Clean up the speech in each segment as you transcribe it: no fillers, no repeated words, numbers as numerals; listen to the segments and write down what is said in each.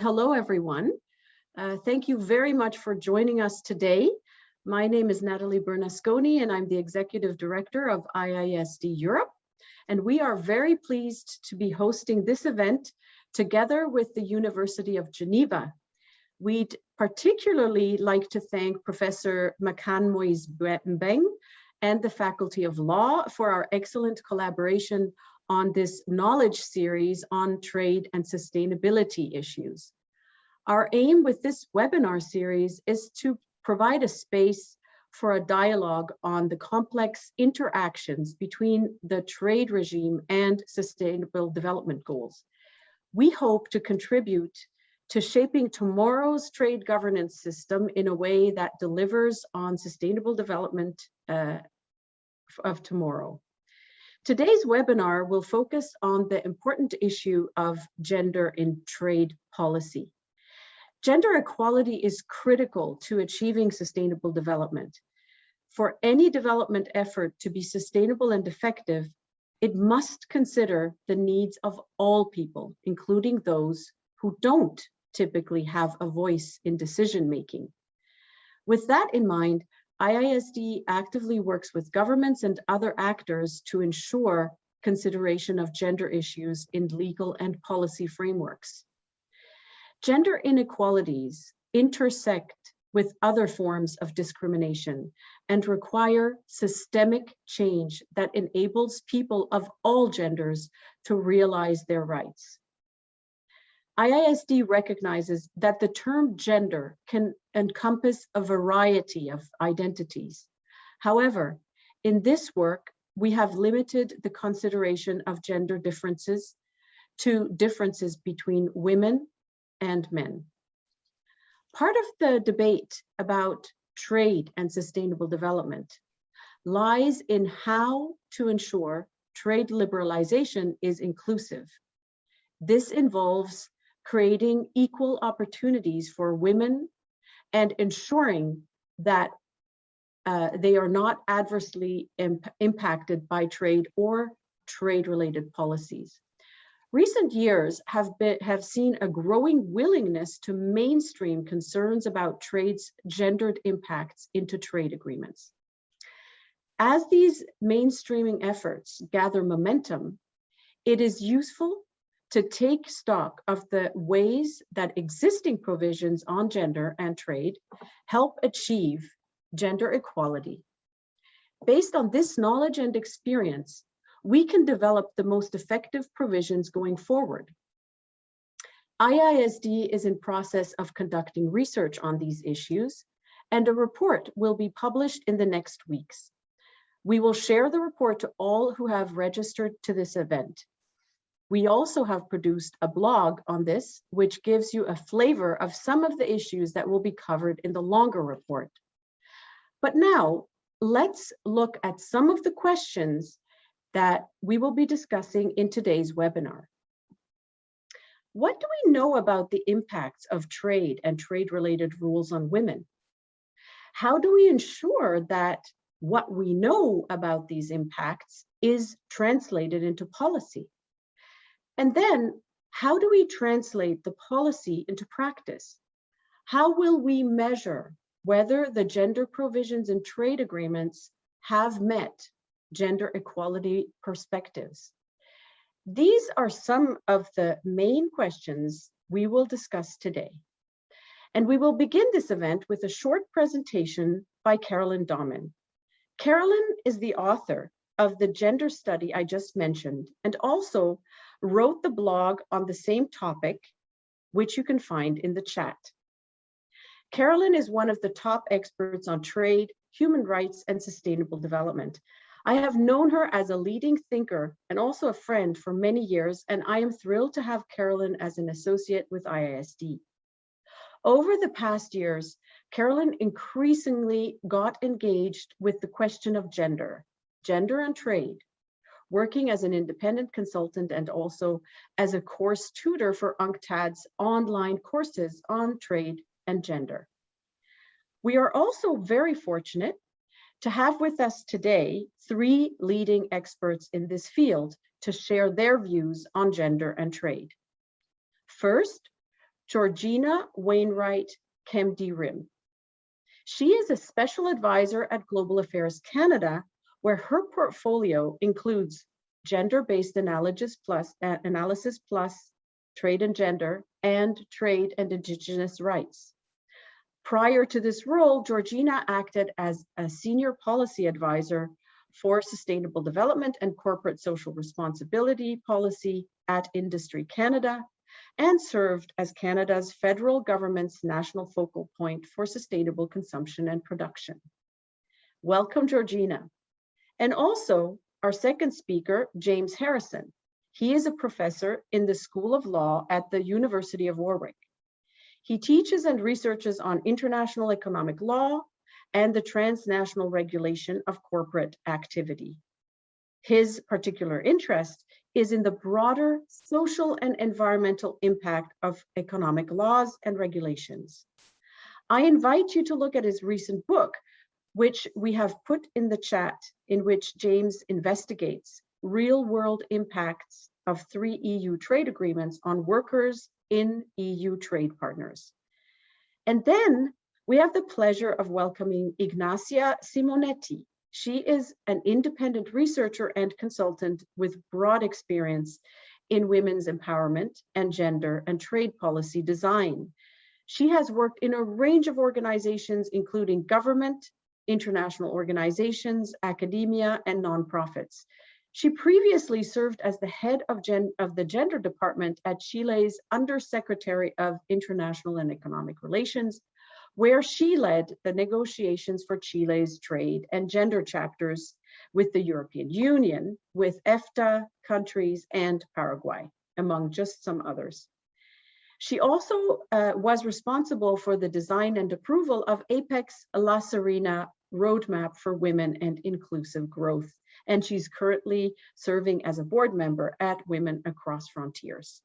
hello, everyone. Thank you very much for joining us today. My name is Natalie Bernasconi, and I'm the Executive Director of IISD Europe. And we are very pleased to be hosting this event together with the University of Geneva. We'd particularly like to thank Professor Makan Moise Mbeng and the Faculty of Law for our excellent collaboration on this knowledge series on trade and sustainability issues. Our aim with this webinar series is to provide a space for a dialogue on the complex interactions between the trade regime and sustainable development goals. We hope to contribute to shaping tomorrow's trade governance system in a way that delivers on sustainable development of tomorrow. Today's webinar will focus on the important issue of gender in trade policy. Gender equality is critical to achieving sustainable development. For any development effort to be sustainable and effective, it must consider the needs of all people, including those who don't typically have a voice in decision-making. With that in mind, IISD actively works with governments and other actors to ensure consideration of gender issues in legal and policy frameworks. Gender inequalities intersect with other forms of discrimination and require systemic change that enables people of all genders to realize their rights. IISD recognizes that the term gender can encompass a variety of identities. However, in this work, we have limited the consideration of gender differences to differences between women and men. Part of the debate about trade and sustainable development lies in how to ensure trade liberalization is inclusive. This involves creating equal opportunities for women and ensuring that they are not adversely impacted by trade or trade-related policies. Recent years have seen a growing willingness to mainstream concerns about trade's gendered impacts into trade agreements. As these mainstreaming efforts gather momentum, it is useful to take stock of the ways that existing provisions on gender and trade help achieve gender equality. Based on this knowledge and experience, we can develop the most effective provisions going forward. IISD is in process of conducting research on these issues, and a report will be published in the next weeks. We will share the report to all who have registered to this event. We also have produced a blog on this, which gives you a flavor of some of the issues that will be covered in the longer report. But now, let's look at some of the questions that we will be discussing in today's webinar. What do we know about the impacts of trade and trade-related rules on women? How do we ensure that what we know about these impacts is translated into policy? And then, how do we translate the policy into practice? How will we measure whether the gender provisions in trade agreements have met gender equality perspectives? These are some of the main questions we will discuss today. And we will begin this event with a short presentation by Carolyn Dahman. Carolyn is the author of the gender study I just mentioned, and also wrote the blog on the same topic, which you can find in the chat. Carolyn is one of the top experts on trade, human rights, and sustainable development. I have known her as a leading thinker and also a friend for many years, and I am thrilled to have Carolyn as an associate with IISD. Over the past years, Carolyn increasingly got engaged with the question of gender and trade, working as an independent consultant and also as a course tutor for UNCTAD's online courses on trade and gender. We are also very fortunate to have with us today 3 leading experts in this field to share their views on gender and trade. First, Georgina Wainwright Kemdi-Rim. She is a special advisor at Global Affairs Canada, where her portfolio includes gender-based analysis plus, trade and gender, and trade and Indigenous rights. Prior to this role, Georgina acted as a senior policy advisor for sustainable development and corporate social responsibility policy at Industry Canada, and served as Canada's federal government's national focal point for sustainable consumption and production. Welcome, Georgina. And also our second speaker, James Harrison. He is a professor in the School of Law at the University of Warwick. He teaches and researches on international economic law and the transnational regulation of corporate activity. His particular interest is in the broader social and environmental impact of economic laws and regulations. I invite you to look at his recent book, which we have put in the chat, in which James investigates real-world impacts of 3 EU trade agreements on workers in EU trade partners. And then we have the pleasure of welcoming Ignazia Simonetti. She is an independent researcher and consultant with broad experience in women's empowerment and gender and trade policy design. She has worked in a range of organizations, including government, international organizations, academia, and nonprofits. She previously served as the head of the gender department at Chile's Undersecretary of International and Economic Relations, where she led the negotiations for Chile's trade and gender chapters with the European Union, with EFTA countries and Paraguay, among just some others. She also was responsible for the design and approval of APEC's La Serena Roadmap for Women and Inclusive Growth, and she's currently serving as a board member at Women Across Frontiers.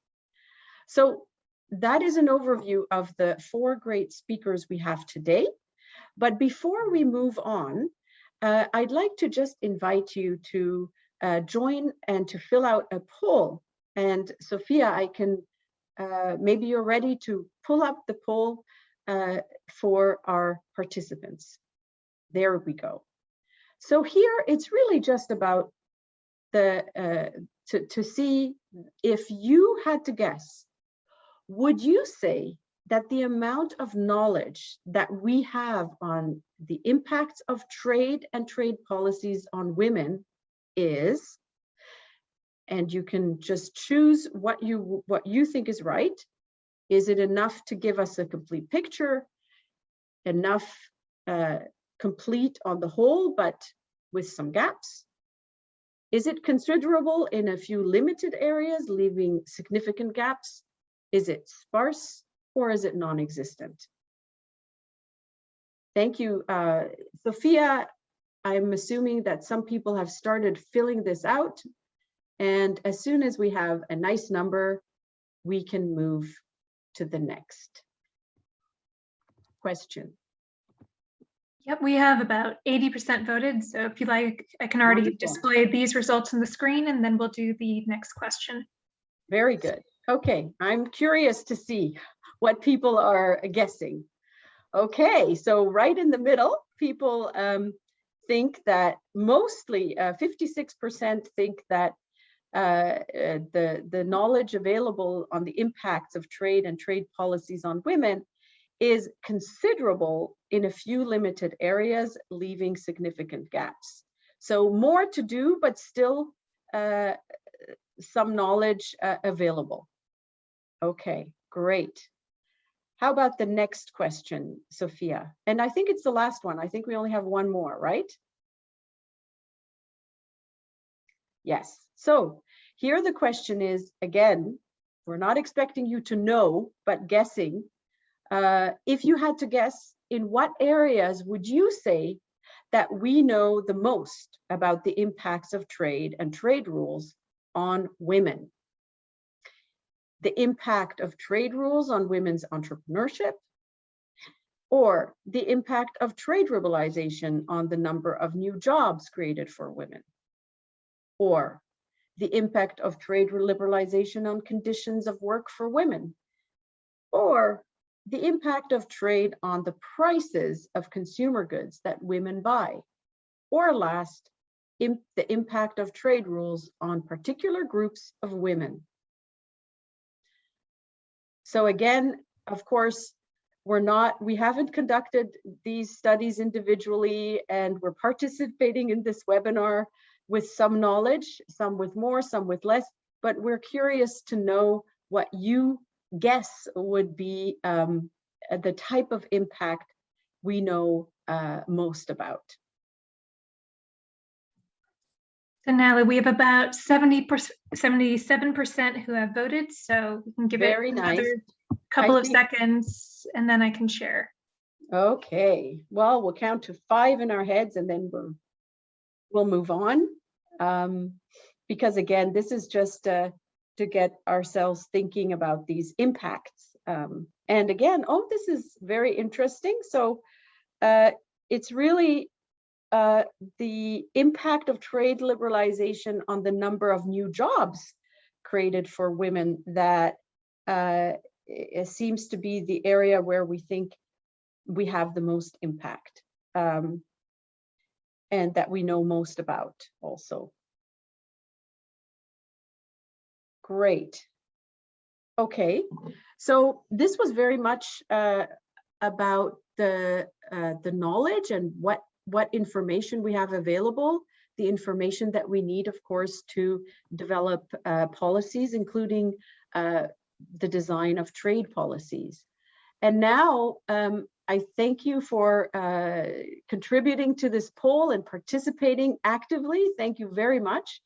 So that is an overview of the 4 great speakers we have today. But before we move on, I'd like to just invite you to join and to fill out a poll. And Sophia, I can, maybe you're ready to pull up the poll for our participants. There we go. So here it's really just about the to see if you had to guess, would you say that the amount of knowledge that we have on the impacts of trade and trade policies on women is, and you can just choose what you think is right. Is it enough to give us a complete picture? Enough complete on the whole, but with some gaps? Is it considerable in a few limited areas, leaving significant gaps? Is it sparse or is it non-existent? Thank you, Sophia. I'm assuming that some people have started filling this out, and as soon as we have a nice number, we can move to the next question. Yep, we have about 80% voted. So if you like, I can already display these results on the screen, and then we'll do the next question. Very good. Okay, I'm curious to see what people are guessing. Okay, so right in the middle, people think that mostly 56% think that the knowledge available on the impacts of trade and trade policies on women is considerable in a few limited areas, leaving significant gaps. So more to do, but still some knowledge available. Okay, great. How about the next question, Sophia? And I think it's the last one. I think we only have one more, right? Yes. So here the question is, again, we're not expecting you to know, but guessing. If you had to guess, in what areas would you say that we know the most about the impacts of trade and trade rules on women? The impact of trade rules on women's entrepreneurship, or the impact of trade liberalization on the number of new jobs created for women, or the impact of trade liberalization on conditions of work for women, or the impact of trade on the prices of consumer goods that women buy, or last, the impact of trade rules on particular groups of women. So again, of course, we haven't conducted these studies individually, and we're participating in this webinar with some knowledge, some with more, some with less, but we're curious to know what you guess would be the type of impact we know most about. So Natalie, we have about 77% who have voted, so we can give Very it nice. another couple of seconds and then I can share. Okay, well, we'll count to 5 in our heads and then we'll move on. Because again, this is just to get ourselves thinking about these impacts. And again, this is very interesting. So it's really the impact of trade liberalization on the number of new jobs created for women that it seems to be the area where we think we have the most impact, and that we know most about also. Great. Okay, so this was very much about the knowledge and what information we have available, the information that we need, of course, to develop policies, including the design of trade policies. And now I thank you for contributing to this poll and participating actively. Thank you very much.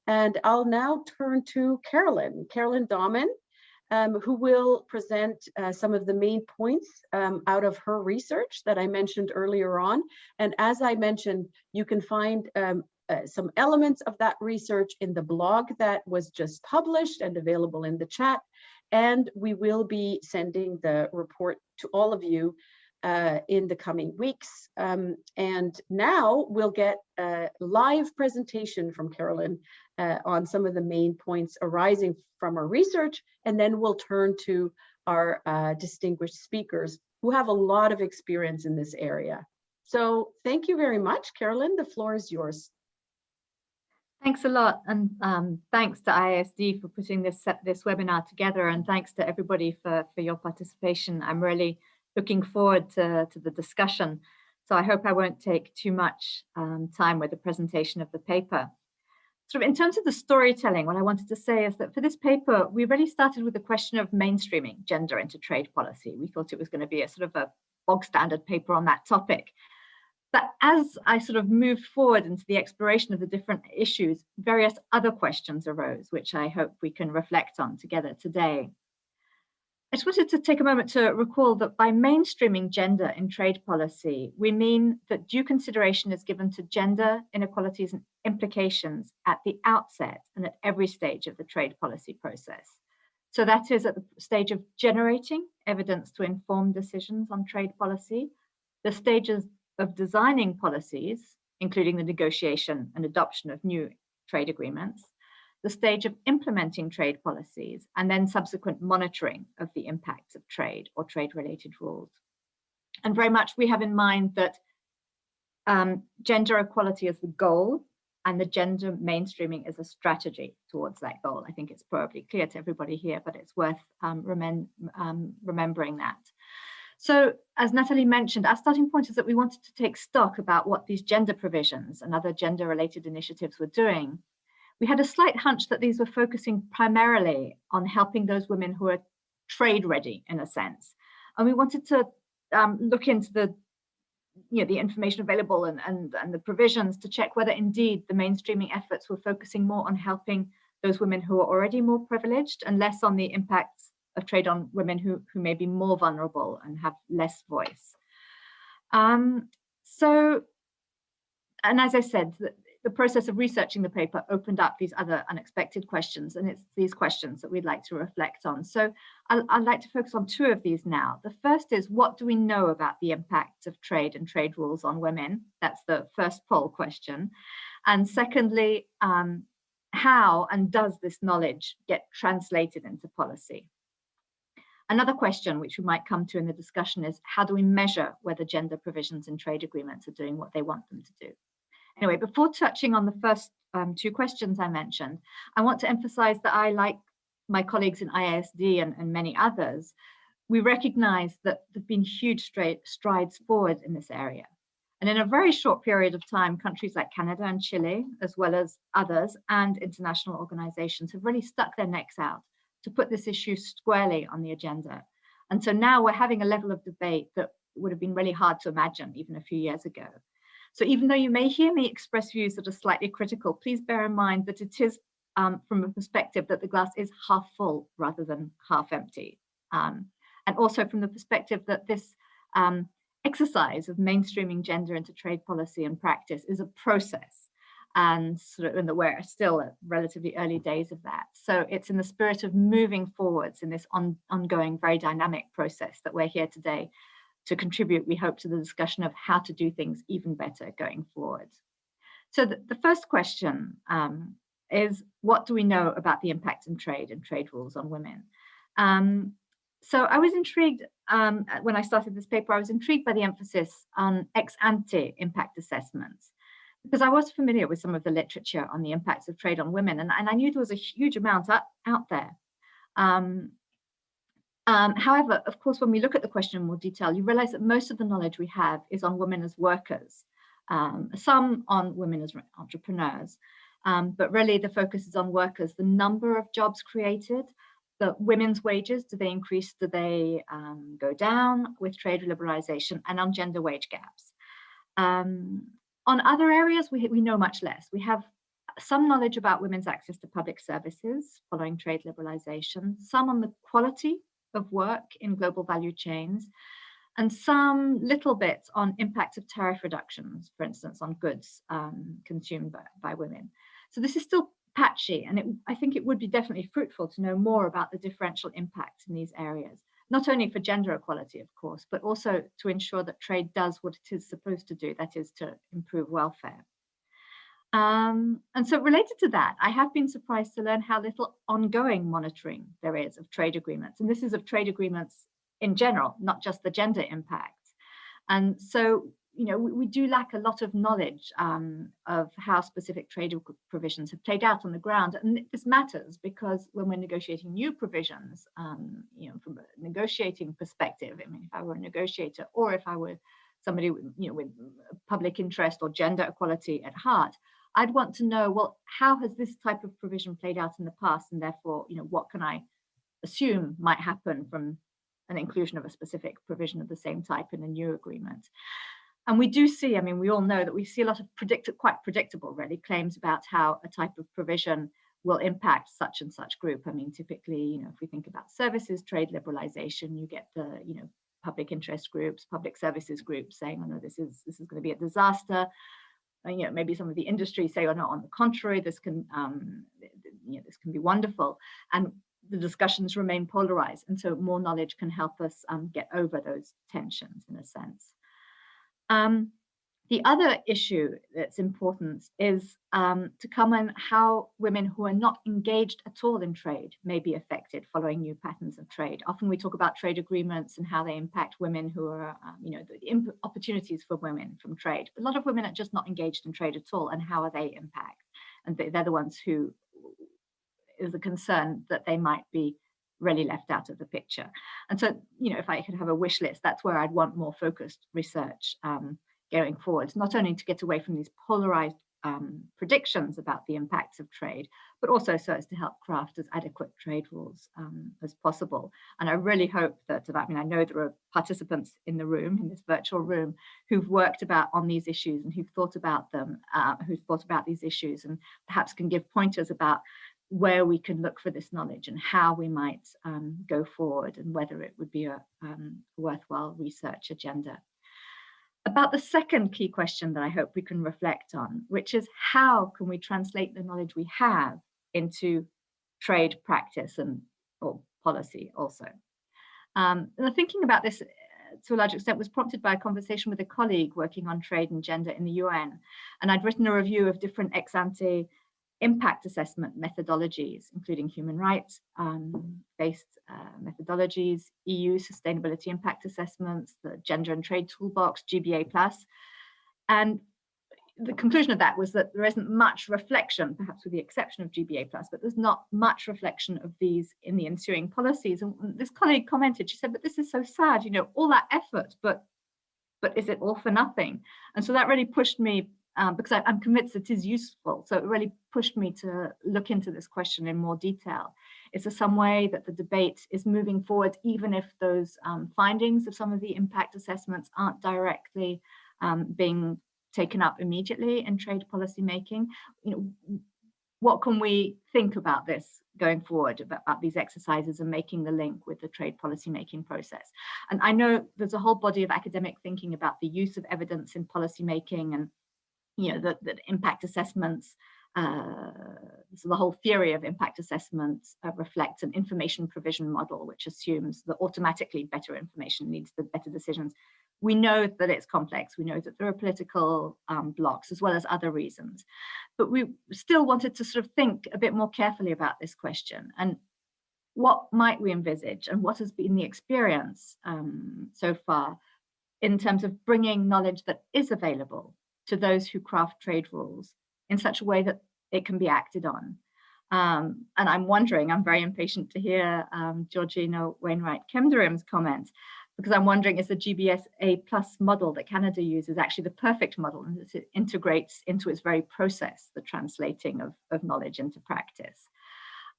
And I'll now turn to Carolyn Dahman, who will present some of the main points out of her research that I mentioned earlier on. And as I mentioned, you can find some elements of that research in the blog that was just published and available in the chat. And we will be sending the report to all of you in the coming weeks. And now we'll get a live presentation from Carolyn on some of the main points arising from our research, and then we'll turn to our distinguished speakers who have a lot of experience in this area. So thank you very much, Carolyn. The floor is yours. Thanks a lot, and thanks to IISD for putting this webinar together, and thanks to everybody for your participation. I'm really looking forward to the discussion. So I hope I won't take too much time with the presentation of the paper. Sort of in terms of the storytelling, what I wanted to say is that for this paper, we really started with the question of mainstreaming gender into trade policy. We thought it was going to be a sort of a bog standard paper on that topic. But as I sort of moved forward into the exploration of the different issues, various other questions arose, which I hope we can reflect on together today. I just wanted to take a moment to recall that by mainstreaming gender in trade policy, we mean that due consideration is given to gender inequalities and implications at the outset and at every stage of the trade policy process. So that is at the stage of generating evidence to inform decisions on trade policy, the stages of designing policies, including the negotiation and adoption of new trade agreements, the stage of implementing trade policies, and then subsequent monitoring of the impacts of trade or trade-related rules. And very much we have in mind that gender equality is the goal and the gender mainstreaming is a strategy towards that goal. I think it's probably clear to everybody here, but it's worth remembering that. So as Natalie mentioned, our starting point is that we wanted to take stock about what these gender provisions and other gender-related initiatives were doing. We had a slight hunch that these were focusing primarily on helping those women who are trade ready, in a sense. And we wanted to look into the information available and the provisions to check whether indeed the mainstreaming efforts were focusing more on helping those women who are already more privileged and less on the impacts of trade on women who may be more vulnerable and have less voice. And as I said, the process of researching the paper opened up these other unexpected questions, and it's these questions that we'd like to reflect on. So I'd like to focus on two of these now. The first is, what do we know about the impacts of trade and trade rules on women? That's the first poll question. And secondly, how and does this knowledge get translated into policy? Another question which we might come to in the discussion is, how do we measure whether gender provisions in trade agreements are doing what they want them to do? Anyway, before touching on the first two questions I mentioned, I want to emphasize that I, like my colleagues in IISD and many others, we recognize that there have been huge strides forward in this area. And in a very short period of time, countries like Canada and Chile, as well as others and international organizations, have really stuck their necks out to put this issue squarely on the agenda. And so now we're having a level of debate that would have been really hard to imagine even a few years ago. So even though you may hear me express views that are slightly critical, please bear in mind that it is from a perspective that the glass is half full rather than half empty. And also from the perspective that this exercise of mainstreaming gender into trade policy and practice is a process, and sort of in that we're still at relatively early days of that. So it's in the spirit of moving forwards in this ongoing, very dynamic process that we're here today to contribute, we hope, to the discussion of how to do things even better going forward. So the first question is, what do we know about the impact in trade and trade rules on women? So I was intrigued when I started this paper, I was intrigued by the emphasis on ex-ante impact assessments, because I was familiar with some of the literature on the impacts of trade on women, and I knew there was a huge amount out there. However, of course, when we look at the question in more detail, you realize that most of the knowledge we have is on women as workers, some on women as entrepreneurs, but really the focus is on workers, the number of jobs created, the women's wages, do they increase, do they go down with trade liberalization, and on gender wage gaps. On other areas, we know much less. We have some knowledge about women's access to public services following trade liberalization, some on the quality of work in global value chains, and some little bits on impact of tariff reductions, for instance, on goods consumed by women. So this is still patchy, and I think it would be definitely fruitful to know more about the differential impacts in these areas, not only for gender equality, of course, but also to ensure that trade does what it is supposed to do, that is to improve welfare. And so related to that, I have been surprised to learn how little ongoing monitoring there is of trade agreements. And this is of trade agreements in general, not just the gender impacts. And so, you know, we do lack a lot of knowledge of how specific trade provisions have played out on the ground. And this matters because when we're negotiating new provisions, you know, from a negotiating perspective, I mean, if I were a negotiator or if I were somebody, you know, with public interest or gender equality at heart, I'd want to know, well, how has this type of provision played out in the past? And therefore, you know, what can I assume might happen from an inclusion of a specific provision of the same type in a new agreement? And we do see, I mean, we all know that we see a lot of quite predictable, really, claims about how a type of provision will impact such and such group. I mean, typically, you know, if we think about services, trade liberalization, you get the, you know, public interest groups, public services groups saying, oh no, this is going to be a disaster. You know, maybe some of the industry say, oh no, on the contrary, this can, you know, this can be wonderful. And the discussions remain polarized. And so more knowledge can help us get over those tensions in a sense. The other issue that's important is to come on how women who are not engaged at all in trade may be affected following new patterns of trade. Often we talk about trade agreements and how they impact women who are, you know, the opportunities for women from trade. But a lot of women are just not engaged in trade at all, and how are they impacted? And they're the ones who is a concern that they might be really left out of the picture. And so, you know, if I could have a wish list, that's where I'd want more focused research going forward, not only to get away from these polarized predictions about the impacts of trade, but also so as to help craft as adequate trade rules as possible. And I really hope that, I mean, I know there are participants in the room, in this virtual room, who've worked on these issues and who've thought about them, who've thought about these issues, and perhaps can give pointers about where we can look for this knowledge and how we might go forward, and whether it would be a worthwhile research agenda. About the second key question that I hope we can reflect on, which is how can we translate the knowledge we have into trade practice or policy also. And the thinking about this to a large extent was prompted by a conversation with a colleague working on trade and gender in the UN. And I'd written a review of different ex-ante impact assessment methodologies, including human rights based methodologies, EU sustainability impact assessments, the gender and trade toolbox, GBA+. And the conclusion of that was that there isn't much reflection, perhaps with the exception of GBA+, but there's not much reflection of these in the ensuing policies. And this colleague commented, she said, but this is so sad, you know, all that effort, but is it all for nothing? And so that really pushed me, because I'm convinced it is useful. So it really pushed me to look into this question in more detail. Is there some way that the debate is moving forward, even if those findings of some of the impact assessments aren't directly being taken up immediately in trade policy making? You know, what can we think about this going forward, about these exercises and making the link with the trade policy making process? And I know there's a whole body of academic thinking about the use of evidence in policy making, and you know, that impact assessments, so the whole theory of impact assessments reflects an information provision model, which assumes that automatically better information leads to better decisions. We know that it's complex. We know that there are political blocks as well as other reasons, but we still wanted to sort of think a bit more carefully about this question and what might we envisage and what has been the experience so far in terms of bringing knowledge that is available to those who craft trade rules in such a way that it can be acted on. And I'm wondering, I'm very impatient to hear Georgina Wainwright-Kemderim's comments, because I'm wondering, is the GBA+ model that Canada uses actually the perfect model, and it integrates into its very process the translating of knowledge into practice?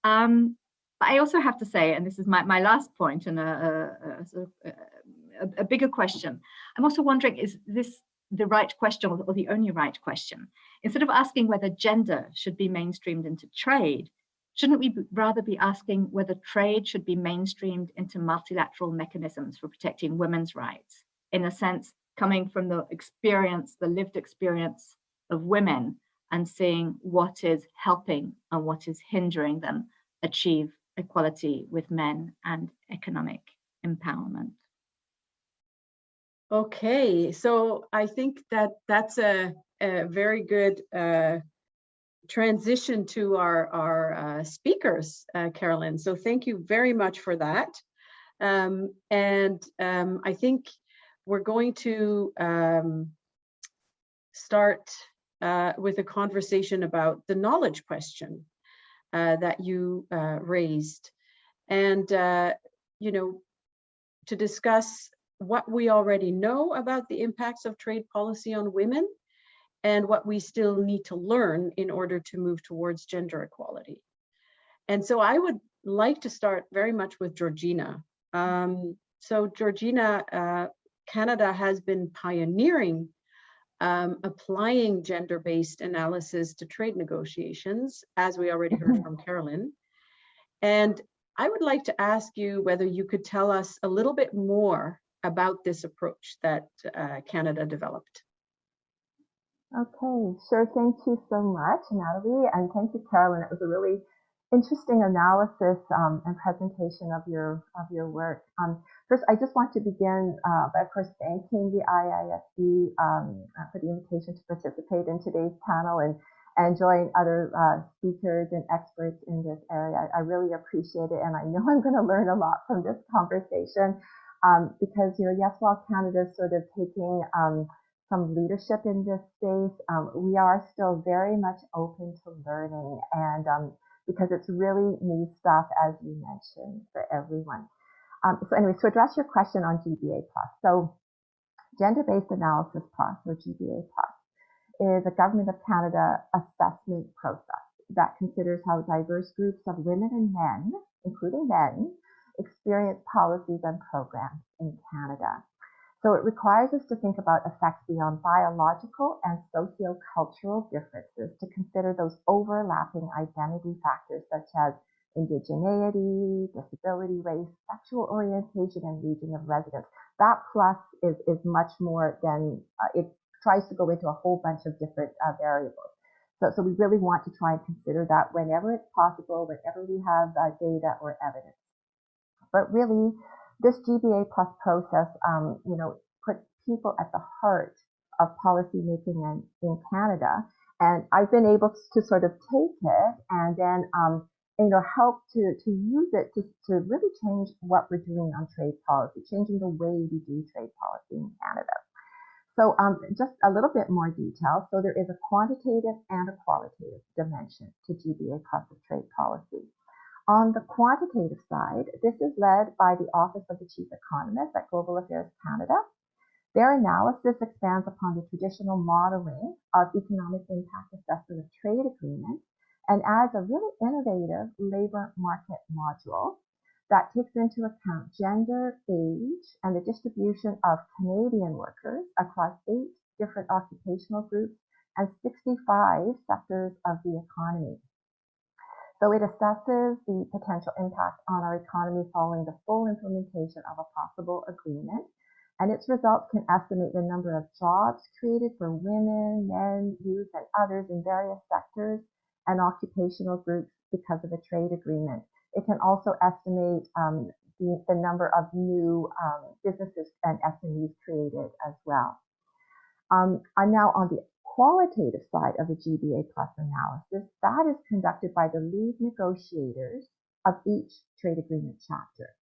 But I also have to say, and this is my last point and a bigger question, I'm also wondering, is this the right question or the only right question? Instead of asking whether gender should be mainstreamed into trade, shouldn't we rather be asking whether trade should be mainstreamed into multilateral mechanisms for protecting women's rights, in a sense, coming from the experience, the lived experience of women, and seeing what is helping and what is hindering them achieve equality with men and economic empowerment? Okay, so I think that that's a very good transition to our speakers, Carolyn. So thank you very much for that. I think we're going to start with a conversation about the knowledge question that you raised, and you know, to discuss what we already know about the impacts of trade policy on women and what we still need to learn in order to move towards gender equality. And so I would like to start very much with Georgina. So Georgina, Canada has been pioneering applying gender-based analysis to trade negotiations, as we already heard from Carolyn. And I would like to ask you whether you could tell us a little bit more about this approach that Canada developed. Okay, sure. Thank you so much, Natalie, and thank you, Carolyn. It was a really interesting analysis and presentation of your work. First, I just want to begin by, of course, thanking the IISD for the invitation to participate in today's panel and join other speakers and experts in this area. I really appreciate it, and I know I'm going to learn a lot from this conversation. Because, you know, yes, while Canada is sort of taking some leadership in this space, we are still very much open to learning, and because it's really new stuff, as you mentioned, for everyone. So anyway, to address your question on GBA+, so Gender-Based Analysis Plus, or GBA+, is a Government of Canada assessment process that considers how diverse groups of women and men, including men, experience policies and programs in Canada. So it requires us to think about effects beyond biological and socio-cultural differences to consider those overlapping identity factors such as indigeneity, disability, race, sexual orientation, and region of residence. That plus is much more than, it tries to go into a whole bunch of different variables. So we really want to try and consider that whenever it's possible, whenever we have data or evidence. But really, this GBA+ process, you know, puts people at the heart of policymaking in Canada. And I've been able to sort of take it and then help to use it to really change what we're doing on trade policy, changing the way we do trade policy in Canada. So just a little bit more detail. So there is a quantitative and a qualitative dimension to GBA plus of trade policy. On the quantitative side, this is led by the Office of the Chief Economist at Global Affairs Canada. Their analysis expands upon the traditional modeling of economic impact assessment of trade agreements and adds a really innovative labor market module that takes into account gender, age, and the distribution of Canadian workers across 8 different occupational groups and 65 sectors of the economy. So it assesses the potential impact on our economy following the full implementation of a possible agreement, and its results can estimate the number of jobs created for women, men, youth, and others in various sectors and occupational groups because of a trade agreement. It can also estimate the number of new businesses and SMEs created as well. And now on the qualitative side of the GBA plus analysis, that is conducted by the lead negotiators of each trade agreement chapter.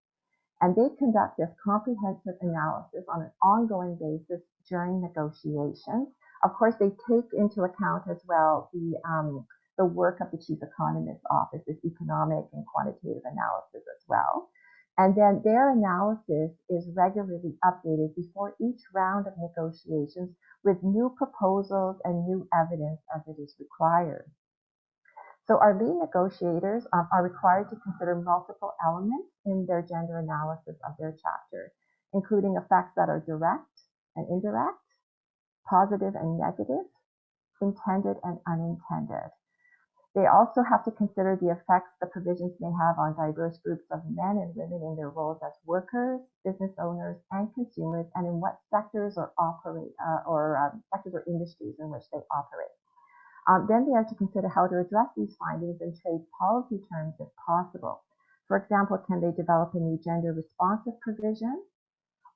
And they conduct this comprehensive analysis on an ongoing basis during negotiations. Of course, they take into account as well the work of the Chief Economist's Office, this economic and quantitative analysis as well. And then their analysis is regularly updated before each round of negotiations with new proposals and new evidence as it is required. So our lead negotiators are required to consider multiple elements in their gender analysis of their chapter, including effects that are direct and indirect, positive and negative, intended and unintended. They also have to consider the effects the provisions may have on diverse groups of men and women in their roles as workers, business owners, and consumers, and in what sectors or sectors or industries in which they operate. Then they are to consider how to address these findings in trade policy terms if possible. For example, can they develop a new gender responsive provision,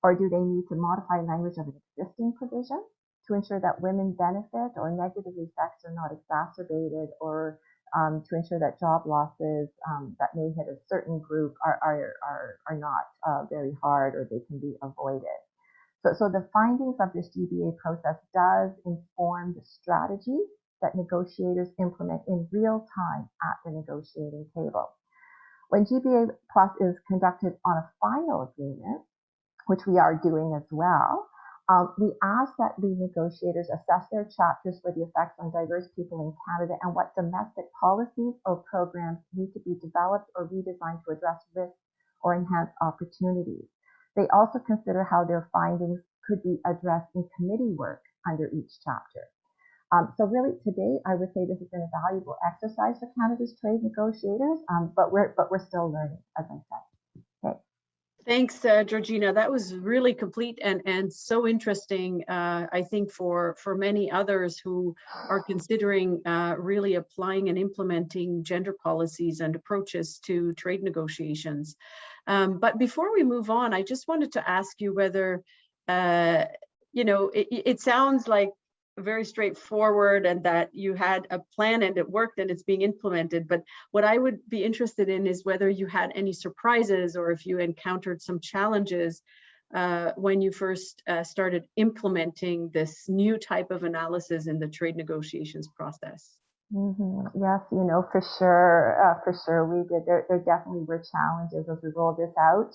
or do they need to modify language of an existing provision to ensure that women benefit or negative effects are not exacerbated, or to ensure that job losses that may hit a certain group are not very hard, or they can be avoided. So the findings of this GBA process does inform the strategy that negotiators implement in real time at the negotiating table. When GBA Plus is conducted on a final agreement, which we are doing as well, we ask that lead negotiators assess their chapters for the effects on diverse people in Canada and what domestic policies or programs need to be developed or redesigned to address risks or enhance opportunities. They also consider how their findings could be addressed in committee work under each chapter. So really today, I would say this has been a valuable exercise for Canada's trade negotiators, but we're still learning, as I said. Okay. Thanks, Georgina. That was really complete and so interesting, I think, for many others who are considering really applying and implementing gender policies and approaches to trade negotiations. But before we move on, I just wanted to ask you whether, it sounds like very straightforward and that you had a plan and it worked and it's being implemented. But what I would be interested in is whether you had any surprises or if you encountered some challenges when you first started implementing this new type of analysis in the trade negotiations process. Mm-hmm. Yes, for sure we did. There definitely were challenges as we rolled this out.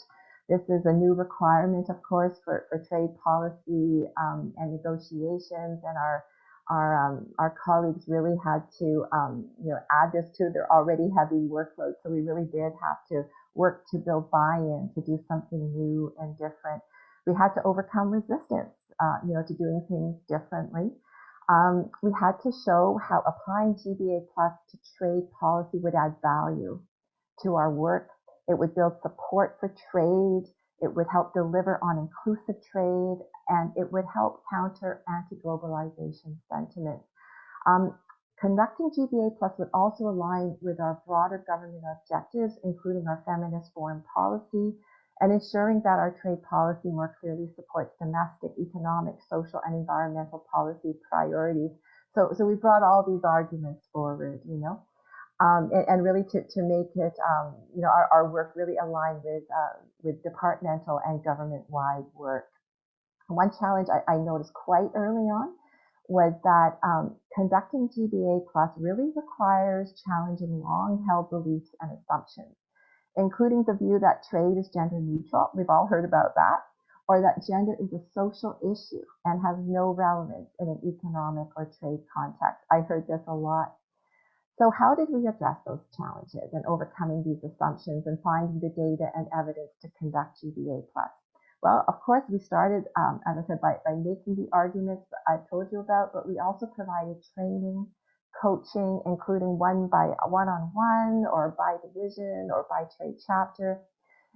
This is a new requirement, of course, for trade policy and negotiations, and our colleagues really had to add this to their already heavy workload. So we really did have to work to build buy-in, to do something new and different. We had to overcome resistance, to doing things differently. We had to show how applying GBA Plus to trade policy would add value to our work. It would build support for trade, it would help deliver on inclusive trade, and it would help counter anti-globalization sentiment. Conducting GBA Plus would also align with our broader government objectives, including our feminist foreign policy and ensuring that our trade policy more clearly supports domestic, economic, social, and environmental policy priorities. So we brought all these arguments forward, and really to make it, our work really aligned with departmental and government-wide work. One challenge I noticed quite early on was that conducting GBA Plus really requires challenging long-held beliefs and assumptions, including the view that trade is gender neutral. We've all heard about that. Or that gender is a social issue and has no relevance in an economic or trade context. I heard this a lot. So how did we address those challenges and overcoming these assumptions and finding the data and evidence to conduct GBA Plus? Well, of course, we started, as I said, by making the arguments that I told you about, but we also provided training, coaching, including one-on-one or by division or by trade chapter.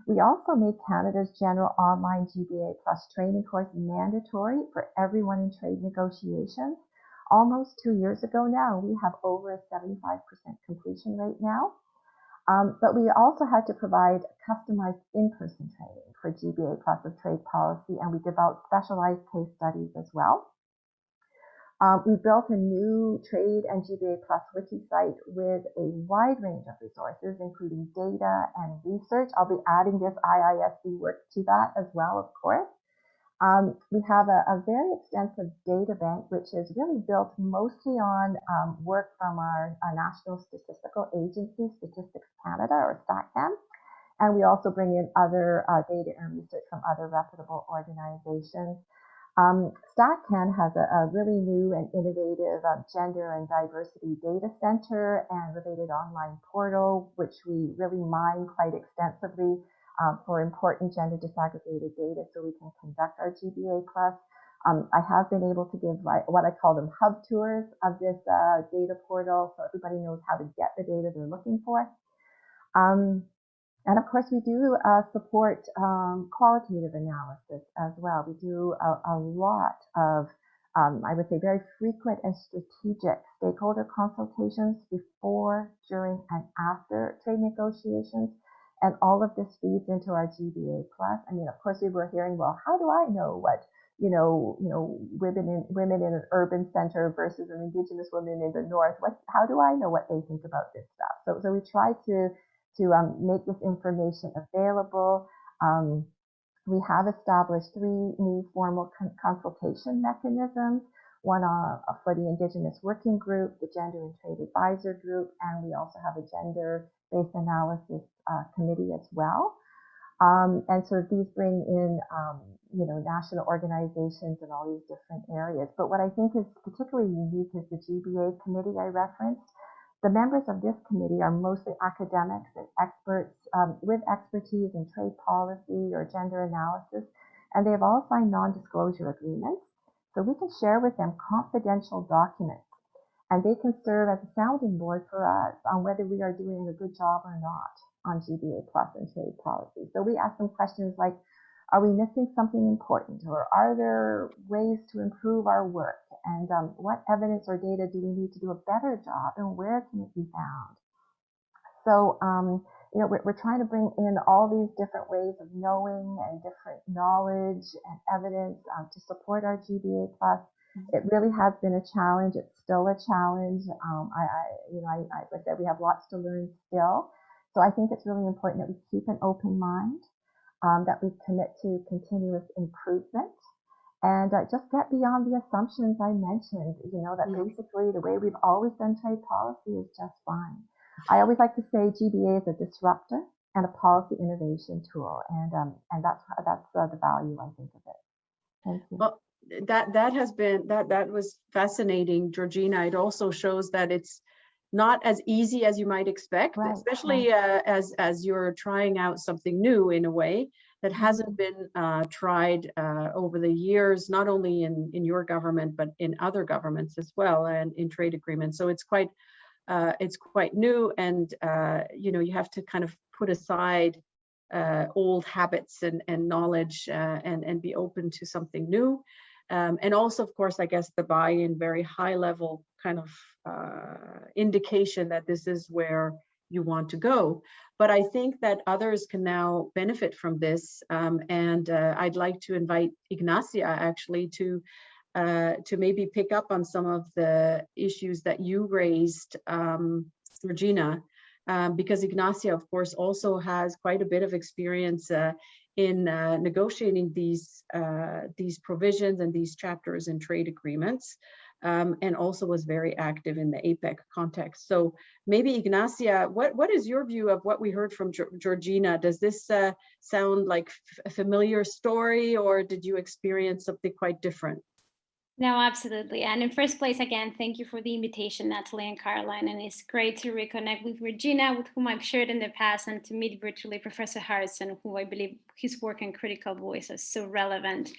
We also made Canada's general online GBA Plus training course mandatory for everyone in trade negotiations. Almost 2 years ago now, we have over a 75% completion rate now. But we also had to provide customized in-person training for GBA Plus of trade policy, and we developed specialized case studies as well. We built a new trade and GBA Plus wiki site with a wide range of resources, including data and research. I'll be adding this IISD work to that as well, of course. We have a very extensive data bank, which is really built mostly on work from our National Statistical Agency, Statistics Canada, or StatCan. And we also bring in other data and research from other reputable organizations. StatCan has a really new and innovative gender and diversity data center and related online portal, which we really mine quite extensively for important gender disaggregated data so we can conduct our GBA Plus. I have been able to give what I call them hub tours of this data portal so everybody knows how to get the data they're looking for. And of course, we do support qualitative analysis as well. We do a lot of, I would say, very frequent and strategic stakeholder consultations before, during, and after trade negotiations. And all of this feeds into our GBA Plus. I mean, of course, we were hearing, well, how do I know what, women in an urban center versus an Indigenous woman in the North? How do I know what they think about this stuff? So we try to make this information available. We have established 3 new formal consultation mechanisms, one for the Indigenous Working Group, the Gender and Trade Advisor Group, and we also have a gender-based analysis committee as well. And so these bring in, national organizations in all these different areas. But what I think is particularly unique is the GBA committee I referenced. The members of this committee are mostly academics and experts with expertise in trade policy or gender analysis, and they have all signed non-disclosure agreements. So we can share with them confidential documents, and they can serve as a sounding board for us on whether we are doing a good job or not on GBA Plus and trade policy. So we ask them questions like, are we missing something important, or are there ways to improve our work? And what evidence or data do we need to do a better job, and where can it be found? So, we're trying to bring in all these different ways of knowing and different knowledge and evidence to support our GBA Plus. It really has been a challenge. It's still a challenge. As I said, we have lots to learn still. So I think it's really important that we keep an open mind, that we commit to continuous improvement, and just get beyond the assumptions I mentioned, that basically the way we've always done trade policy is just fine. I always like to say GBA is a disruptor and a policy innovation tool, and that's the value, I think, of it. Thank you. Well, that was fascinating, Georgina. It also shows that it's not as easy as you might expect, right, especially as you're trying out something new in a way that hasn't been tried over the years, not only in your government, but in other governments as well, and in trade agreements. So it's quite new, and you have to kind of put aside old habits and knowledge and be open to something new. And also, of course, I guess the buy-in, very high level kind of indication that this is where you want to go. But I think that others can now benefit from this. And I'd like to invite Ignacia actually to maybe pick up on some of the issues that you raised, Georgina, because Ignacia, of course, also has quite a bit of experience in negotiating these provisions and these chapters in trade agreements, and also was very active in the APEC context. So maybe Ignacia, what is your view of what we heard from Georgina? Does this sound like a familiar story, or did you experience something quite different? No, absolutely. And in first place, again, thank you for the invitation, Natalie and Caroline. And it's great to reconnect with Regina, with whom I've shared in the past, and to meet virtually Professor Harrison, who I believe his work in critical voice is so relevant.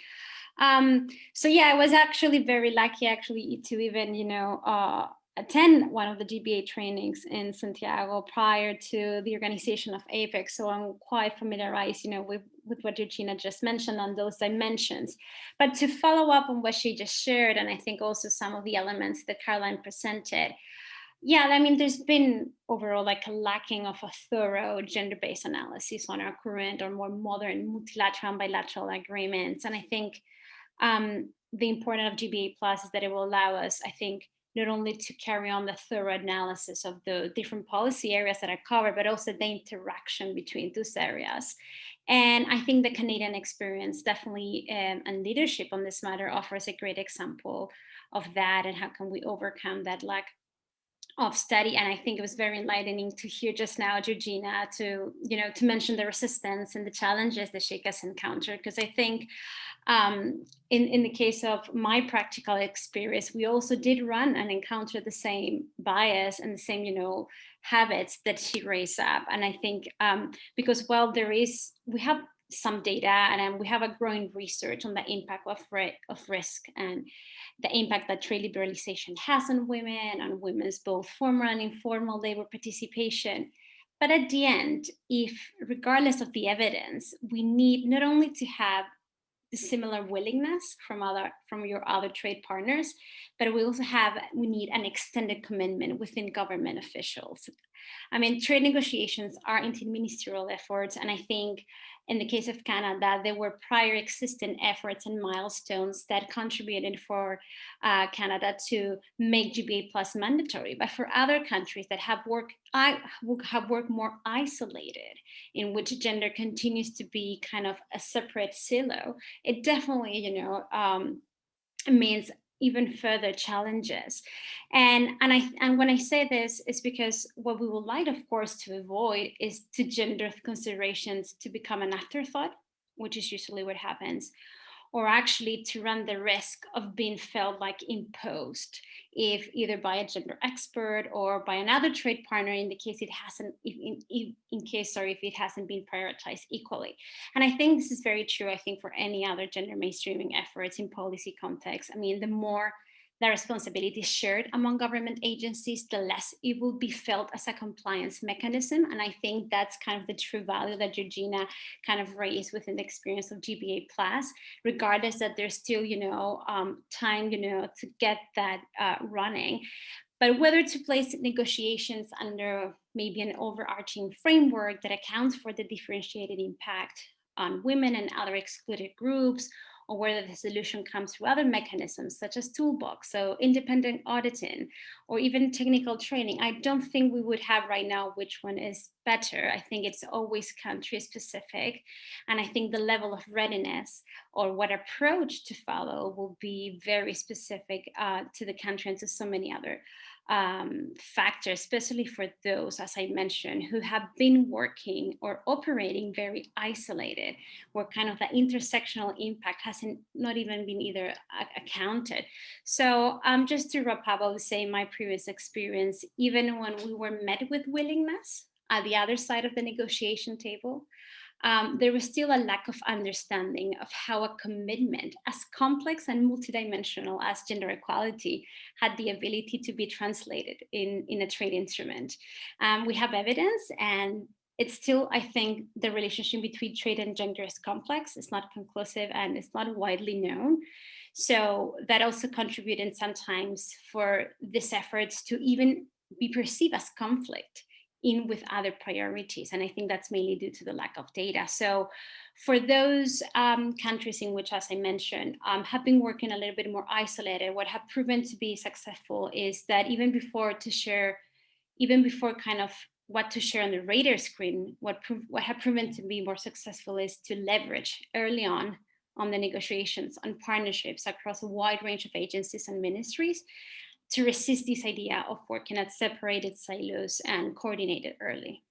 So yeah, I was actually very lucky actually to even, attend one of the GBA trainings in Santiago prior to the organization of APEC. So I'm quite familiarized, with what Georgina just mentioned on those dimensions. But to follow up on what she just shared, and I think also some of the elements that Caroline presented, yeah, I mean, there's been overall like a lacking of a thorough gender-based analysis on our current or more modern multilateral and bilateral agreements. And I think the importance of GBA Plus is that it will allow us, I think, not only to carry on the thorough analysis of the different policy areas that are covered, but also the interaction between those areas. And I think the Canadian experience definitely and leadership on this matter offers a great example of that, and how can we overcome that lack of study. And I think it was very enlightening to hear just now Georgina to mention the resistance and the challenges that she has encountered, because I think in the case of my practical experience, we also did run and encounter the same bias and the same, habits that she raised up. And I think because while we have some data and we have a growing research on the impact of risk and the impact that trade liberalization has on women's both formal and informal labor participation. But at the end, regardless of the evidence, we need not only to have the similar willingness from your other trade partners, but we need an extended commitment within government officials. I mean, trade negotiations are interministerial efforts, and I think in the case of Canada, there were prior existing efforts and milestones that contributed for Canada to make GBA Plus mandatory. But for other countries that have worked more isolated, in which gender continues to be kind of a separate silo, it definitely, means even further challenges. And when I say this, it's because what we would like, of course, to avoid is to gender considerations to become an afterthought, which is usually what happens, or actually to run the risk of being felt like imposed, if either by a gender expert or by another trade partner, in the case if it hasn't been prioritized equally. And I think this is very true, I think, for any other gender mainstreaming efforts in policy context. I mean, the more the responsibility is shared among government agencies, the less it will be felt as a compliance mechanism. And I think that's kind of the true value that Georgina kind of raised within the experience of GBA Plus, regardless that there's still, time, to get that running. But whether to place negotiations under maybe an overarching framework that accounts for the differentiated impact on women and other excluded groups, or whether the solution comes through other mechanisms such as toolbox, so independent auditing, or even technical training, I don't think we would have right now which one is better. I think it's always country specific. And I think the level of readiness or what approach to follow will be very specific to the country and to so many other factors, especially for those, as I mentioned, who have been working or operating very isolated, where kind of the intersectional impact hasn't not even been either accounted. So just to wrap up, I would say my previous experience, even when we were met with willingness at the other side of the negotiation table, there was still a lack of understanding of how a commitment as complex and multidimensional as gender equality had the ability to be translated in a trade instrument. We have evidence, and it's still, I think, the relationship between trade and gender is complex. It's not conclusive, and it's not widely known. So that also contributed sometimes for these efforts to even be perceived as conflict, in with other priorities. And I think that's mainly due to the lack of data. So for those countries in which, as I mentioned, have been working a little bit more isolated, what have proven to be successful is that even before kind of what to share on the radar screen, what have proven to be more successful is to leverage early on the negotiations on partnerships across a wide range of agencies and ministries to resist this idea of working at separated silos and coordinated early.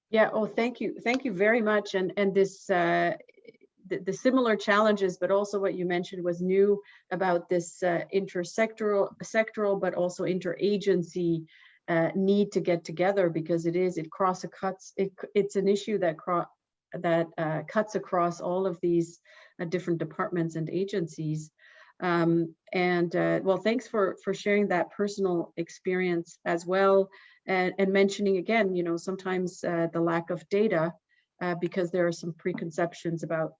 Yeah, oh, thank you very much. And this, the similar challenges, but also what you mentioned was new about this intersectoral, but also interagency need to get together, because it's an issue that cuts across all of these different departments and agencies. Well, thanks for sharing that personal experience as well, and mentioning again, you know, sometimes the lack of data, because there are some preconceptions about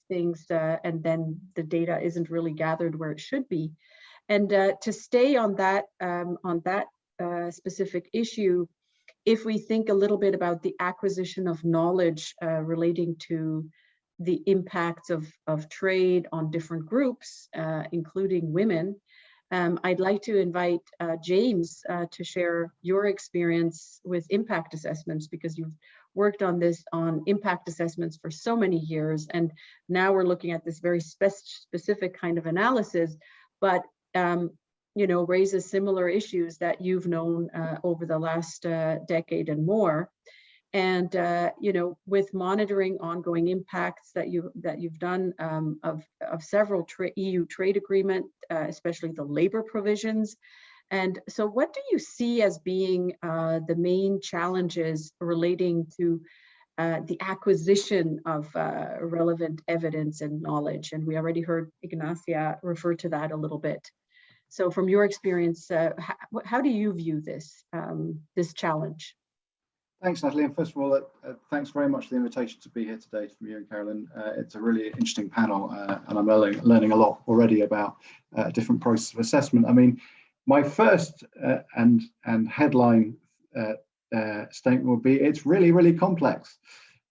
things, and then the data isn't really gathered where it should be. And to stay on that specific issue, if we think a little bit about the acquisition of knowledge relating to the impacts of trade on different groups, including women, I'd like to invite James to share your experience with impact assessments, because you've worked on impact assessments for so many years, and now we're looking at this very specific kind of analysis, but you know, raises similar issues that you've known over the last decade and more. And you know, with monitoring ongoing impacts that you've done of several EU trade agreement, especially the labor provisions. And so, what do you see as being the main challenges relating to the acquisition of relevant evidence and knowledge? And we already heard Ignacia refer to that a little bit. So, from your experience, how do you view this challenge? Thanks, Natalie. And first of all, thanks very much for the invitation to be here today from you and Carolyn. It's a really interesting panel, and I'm learning a lot already about different processes of assessment. I mean, my first and headline statement would be, it's really, really complex.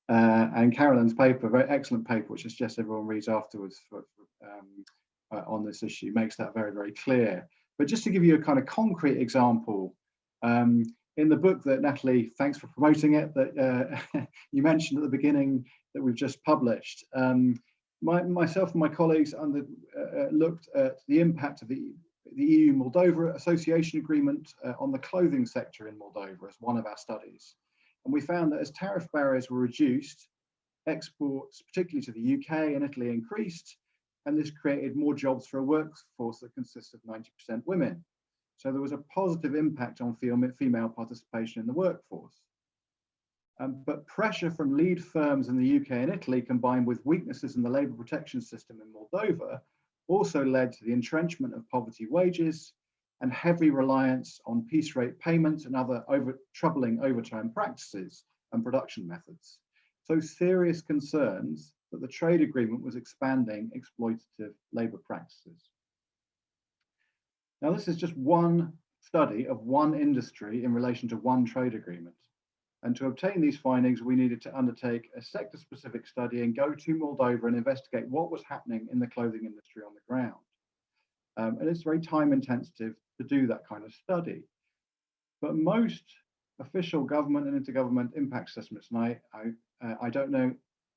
And Carolyn's paper, very excellent paper, which I suggest everyone reads afterwards on this issue, makes that very, very clear. But just to give you a kind of concrete example, in the book that Natalie, thanks for promoting it, that you mentioned at the beginning that we've just published, myself and my colleagues looked at the impact of the EU-Moldova Association Agreement on the clothing sector in Moldova as one of our studies. And we found that as tariff barriers were reduced, exports, particularly to the UK and Italy, increased, and this created more jobs for a workforce that consists of 90% women. So there was a positive impact on female participation in the workforce. But pressure from lead firms in the UK and Italy, combined with weaknesses in the labour protection system in Moldova, also led to the entrenchment of poverty wages and heavy reliance on piece rate payments and other troubling overtime practices and production methods. So serious concerns that the trade agreement was expanding exploitative labour practices. Now, this is just one study of one industry in relation to one trade agreement. And to obtain these findings, we needed to undertake a sector-specific study and go to Moldova and investigate what was happening in the clothing industry on the ground. And it's very time-intensive to do that kind of study. But most official government and intergovernment impact assessments, and I don't know,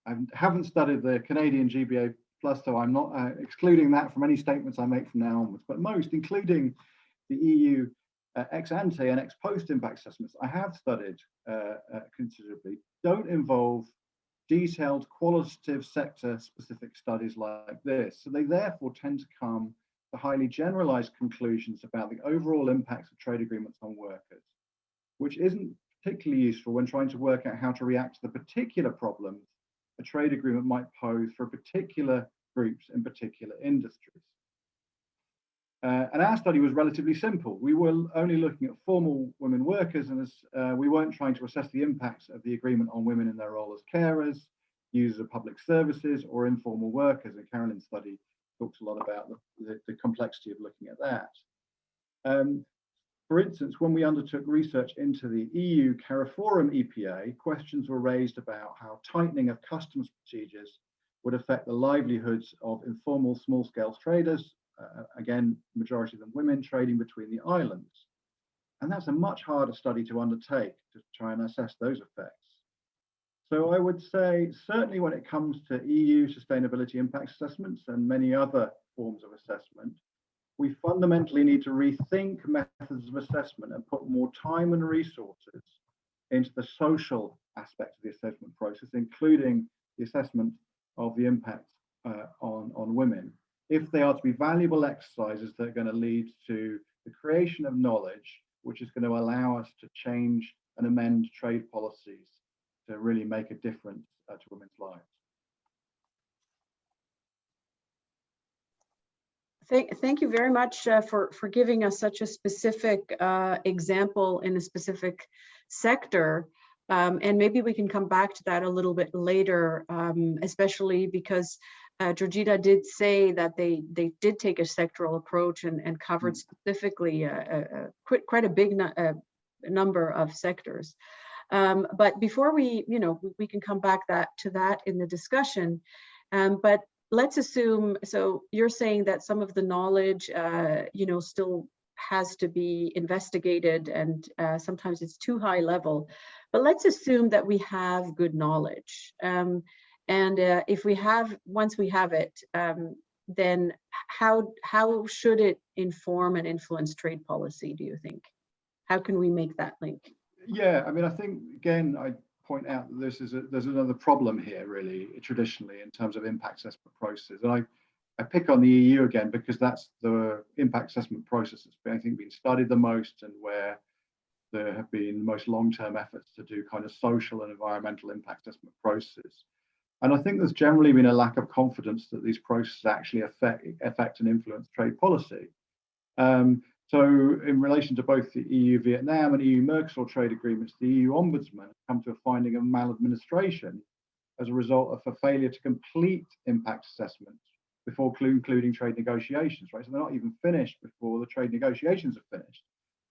I haven't studied the Canadian Gba Plus, so I'm not excluding that from any statements I make from now onwards, but most, including the EU ex ante and ex post impact assessments I have studied considerably, don't involve detailed qualitative sector specific studies like this. So they therefore tend to come to highly generalized conclusions about the overall impacts of trade agreements on workers, which isn't particularly useful when trying to work out how to react to the particular problems a trade agreement might pose for particular groups in particular industries. And our study was relatively simple. We were only looking at formal women workers, and we weren't trying to assess the impacts of the agreement on women in their role as carers, users of public services, or informal workers. And Carolyn's study talks a lot about the complexity of looking at that. For instance, when we undertook research into the EU Cariforum EPA, questions were raised about how tightening of customs procedures would affect the livelihoods of informal small-scale traders, again, majority of them women, trading between the islands. And that's a much harder study to undertake to try and assess those effects. So I would say, certainly when it comes to EU sustainability impact assessments and many other forms of assessment, we fundamentally need to rethink methods of assessment and put more time and resources into the social aspects of the assessment process, including the assessment of the impact on women, if they are to be valuable exercises that are going to lead to the creation of knowledge, which is going to allow us to change and amend trade policies to really make a difference to women's lives. Thank you very much for giving us such a specific example in a specific sector. And maybe we can come back to that a little bit later, especially because Georgina did say that they did take a sectoral approach and covered specifically quite a big number of sectors. But before we can come back to that in the discussion. But let's assume, so you're saying that some of the knowledge, still has to be investigated, and sometimes it's too high level. But let's assume that we have good knowledge. And if we have, once we have it, then how should it inform and influence trade policy, do you think? How can we make that link? Yeah, I mean, I think, again, I point out that there's another problem here, really, traditionally, in terms of impact assessment process. And I pick on the EU again, because that's the impact assessment process that's been, I think, been studied the most, and where there have been the most long-term efforts to do kind of social and environmental impact assessment processes. And I think there's generally been a lack of confidence that these processes actually affect and influence trade policy. So in relation to both the EU-Vietnam and EU-Mercosur trade agreements, the EU Ombudsman has come to a finding of maladministration as a result of a failure to complete impact assessments before concluding trade negotiations, right? So they're not even finished before the trade negotiations are finished.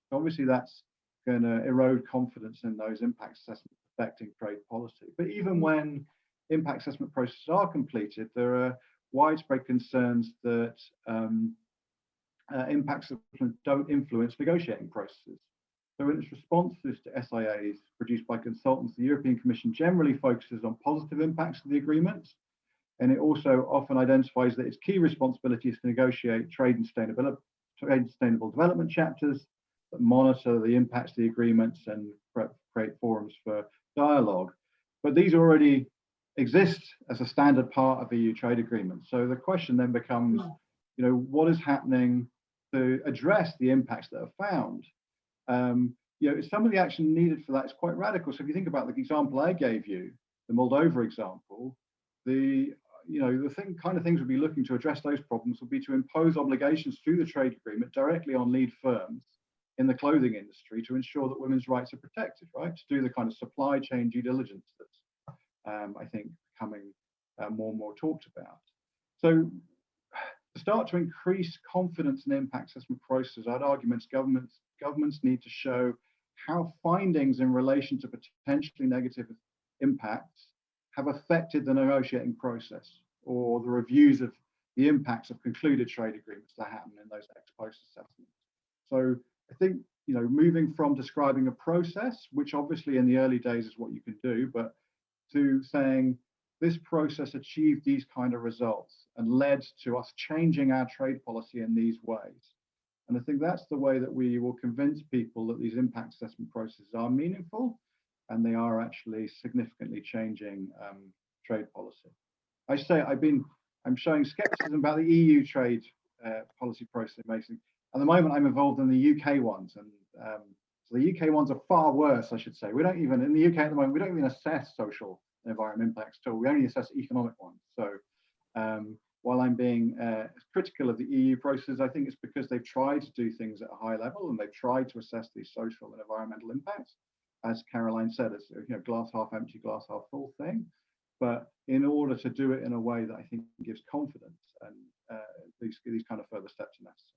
So obviously that's going to erode confidence in those impact assessments affecting trade policy. But even when impact assessment processes are completed, there are widespread concerns that impact assessments don't influence negotiating processes. So in its responses to SIAs produced by consultants, the European Commission generally focuses on positive impacts of the agreements, and it also often identifies that its key responsibility is to negotiate trade and sustainable development chapters that monitor the impacts of the agreements and create forums for dialogue. But these already exist as a standard part of EU trade agreements. So the question then becomes, what is happening to address the impacts that are found? Some of the action needed for that is quite radical. So if you think about the example I gave you, the Moldova example, the kind of things we'd be looking to address those problems would be to impose obligations through the trade agreement directly on lead firms in the clothing industry to ensure that women's rights are protected, right? To do the kind of supply chain due diligence that's, I think, becoming more and more talked about. So to start to increase confidence in impact assessment processes, I'd argue governments need to show how findings in relation to potentially negative impacts have affected the negotiating process or the reviews of the impacts of concluded trade agreements that happen in those ex post assessments. So I think, moving from describing a process, which obviously in the early days is what you can do, but to saying this process achieved these kind of results and led to us changing our trade policy in these ways. And I think that's the way that we will convince people that these impact assessment processes are meaningful and they are actually significantly changing trade policy. I say I'm showing skepticism about the EU trade policy process making. At the moment, I'm involved in the UK ones, and so the UK ones are far worse, I should say. We don't even, in the UK at the moment, we don't even assess social and environmental impacts at all. We only assess economic ones. So while I'm being critical of the EU process, I think it's because they've tried to do things at a high level and they've tried to assess these social and environmental impacts. As Caroline said, it's glass half empty, glass half full thing. But in order to do it in a way that I think gives confidence, and these kind of further steps are necessary.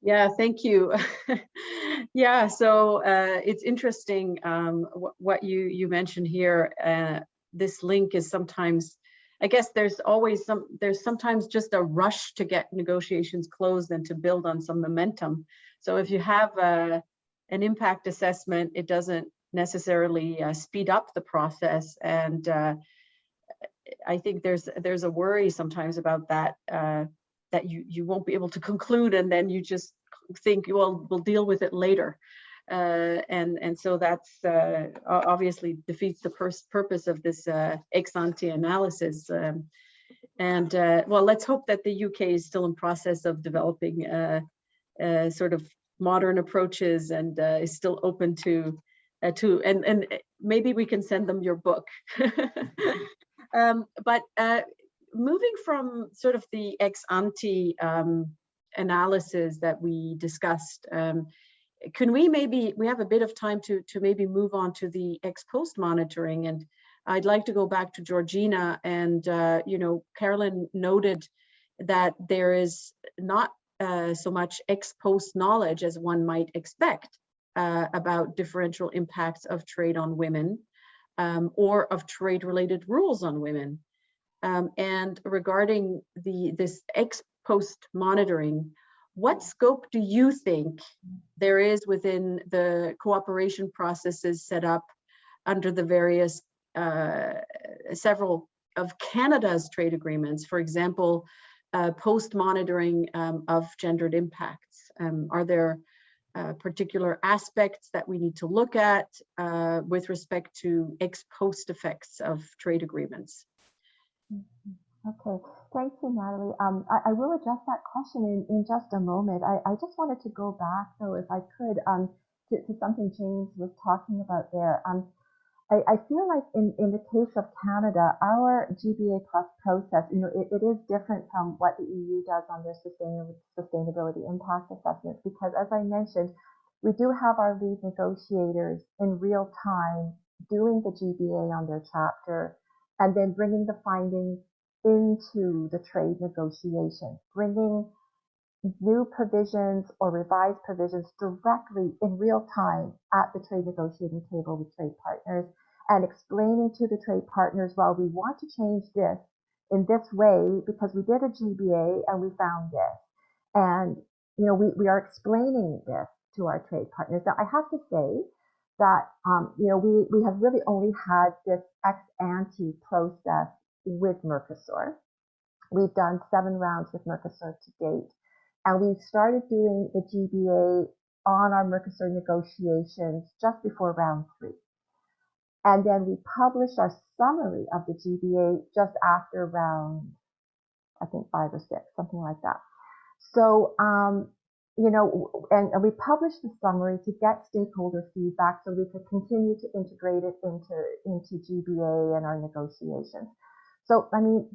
Yeah, thank you. Yeah, so it's interesting what you mentioned here. This link is sometimes, I guess there's sometimes just a rush to get negotiations closed and to build on some momentum. So if you have an impact assessment, it doesn't necessarily speed up the process. And I think there's a worry sometimes about that, that you won't be able to conclude, and then you just think, well, we'll deal with it later. And so that's obviously defeats the purpose of this ex ante analysis. Well, let's hope that the UK is still in process of developing sort of modern approaches and is still open to and maybe we can send them your book. But moving from sort of the ex ante analysis that we discussed, can we have a bit of time to maybe move on to the ex post monitoring? And I'd like to go back to Georgina. And Carolyn noted that there is not so much ex post knowledge as one might expect about differential impacts of trade on women, or of trade related rules on women. And regarding this ex post monitoring, what scope do you think there is within the cooperation processes set up under the various several of Canada's trade agreements? For example, post monitoring of gendered impacts. Are there particular aspects that we need to look at with respect to ex post effects of trade agreements? Okay, thank you, Natalie. I will address that question in just a moment. I just wanted to go back, though, if I could, to something James was talking about there. I feel like in the case of Canada, our GBA plus process, it is different from what the EU does on their sustainability impact assessments, because as I mentioned, we do have our lead negotiators in real time doing the GBA on their chapter and then bringing the findings into the trade negotiation, bringing new provisions or revised provisions directly in real time at the trade negotiating table with trade partners, and explaining to the trade partners, well, we want to change this in this way because we did a GBA and we found this. And, we are explaining this to our trade partners. Now, I have to say that, we have really only had this ex ante process with Mercosur. We've done 7 rounds with Mercosur to date. And we started doing the GBA on our Mercosur negotiations just before round 3. And then we published our summary of the GBA just after round, I think 5 or 6, something like that. So, and we published the summary to get stakeholder feedback so we could continue to integrate it into GBA and our negotiations. So,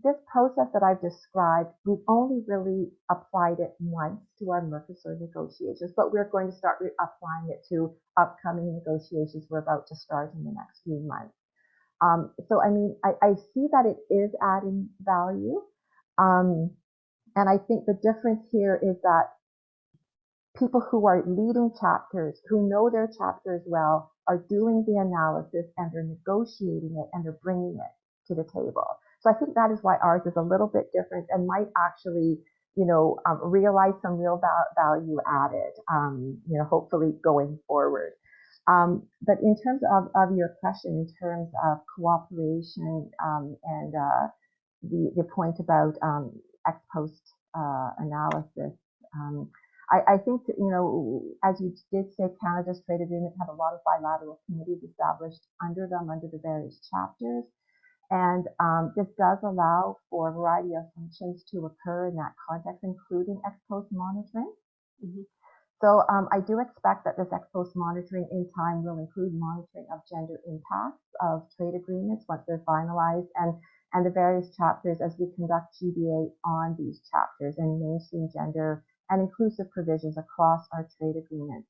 this process that I've described, we've only really applied it once to our Mercosur negotiations, but we're going to start applying it to upcoming negotiations we're about to start in the next few months. So, I see that it is adding value. And I think the difference here is that people who are leading chapters, who know their chapters well, are doing the analysis and they're negotiating it and they're bringing it to the table. So I think that is why ours is a little bit different and might actually, realize some real value added, hopefully going forward. But in terms of your question, in terms of cooperation and the point about ex post analysis, I think, as you did say, Canada's trade agreements have a lot of bilateral committees established under them, under the various chapters. And this does allow for a variety of functions to occur in that context, including ex post monitoring. Mm-hmm. So I do expect that this ex post monitoring in time will include monitoring of gender impacts of trade agreements once they're finalized, and the various chapters as we conduct GBA on these chapters and mainstream gender and inclusive provisions across our trade agreements.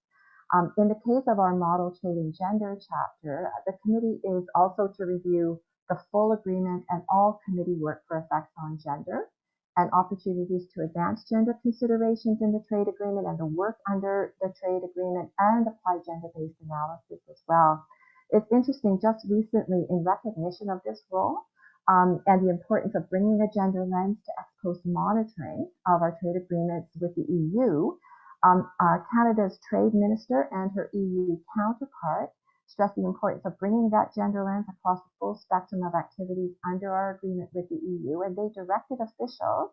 In the case of our model trade and gender chapter, the committee is also to review the full agreement and all committee work for effects on gender and opportunities to advance gender considerations in the trade agreement and the work under the trade agreement and apply gender-based analysis as well. It's interesting, just recently in recognition of this role and the importance of bringing a gender lens to ex post monitoring of our trade agreements with the EU, Canada's trade minister and her EU counterpart stressed the importance of bringing that gender lens across the full spectrum of activities under our agreement with the EU, and they directed officials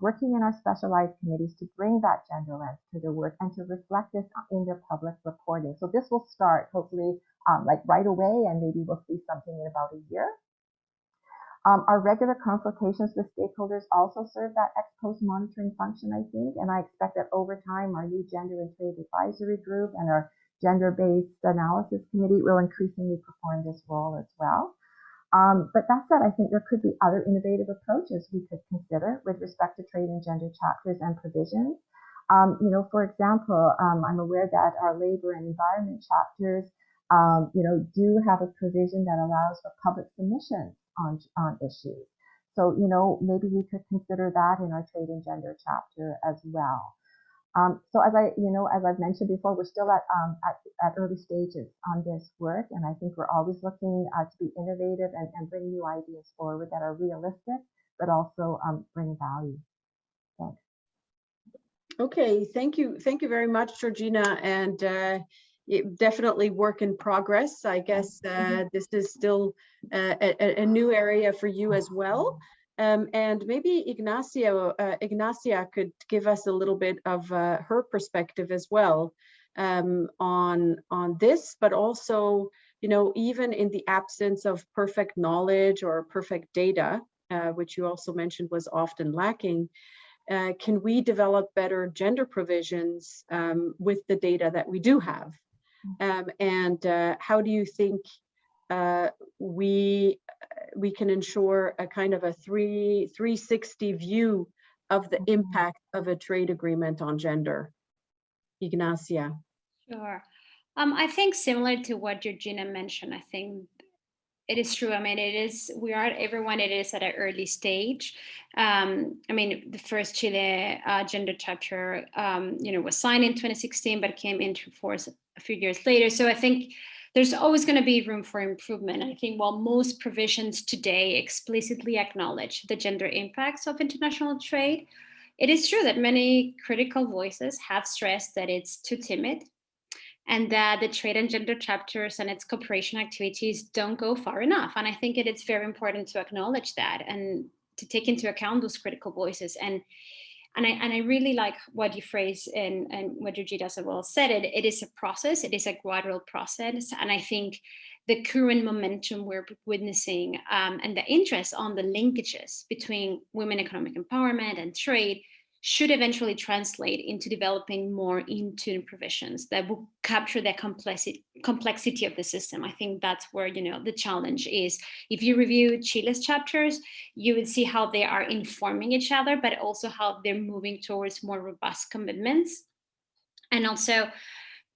working in our specialized committees to bring that gender lens to their work and to reflect this in their public reporting. So this will start hopefully like right away, and maybe we'll see something in about a year. Our regular consultations with stakeholders also serve that ex post monitoring function, I think, and I expect that over time our new Gender and Trade Advisory Group and our Gender-Based Analysis Committee will increasingly perform this role as well. But that said, I think there could be other innovative approaches we could consider with respect to trade and gender chapters and provisions. You know, for example, I'm aware that our labor and environment chapters, you know, do have a provision that allows for public submissions on issues. So, you know, maybe we could consider that in our trade and gender chapter as well. So as I've mentioned before, we're still at early stages on this work, and I think we're always looking to be innovative and bring new ideas forward that are realistic, but also bring value. Thanks. Okay, thank you very much, Georgina, and definitely work in progress. I guess this is still a new area for you as well. And maybe Ignacia could give us a little bit of her perspective as well on this, but also, you know, even in the absence of perfect knowledge or perfect data, which you also mentioned was often lacking, can we develop better gender provisions with the data that we do have? And how do you think we can ensure a kind of a 360 view of the impact of a trade agreement on gender? Ignacia. Sure. I think similar to what Georgina mentioned, I think it is true. I mean, everyone, it is at an early stage. I mean, the first Chile gender chapter, you know, was signed in 2016, but came into force a few years later. So I think there's always going to be room for improvement. I think while most provisions today explicitly acknowledge the gender impacts of international trade, it is true that many critical voices have stressed that it's too timid and that the trade and gender chapters and its cooperation activities don't go far enough. And I think it is very important to acknowledge that and to take into account those critical voices. And I really like what you phrased and what Georgina as well said. It is a process. It is a gradual process. And I think the current momentum we're witnessing and the interest on the linkages between women economic empowerment and trade should eventually translate into developing more in-tune provisions that will capture the complexity of the system. I think that's where, you know, the challenge is. If you review Chile's chapters, you would see how they are informing each other, but also how they're moving towards more robust commitments. And also,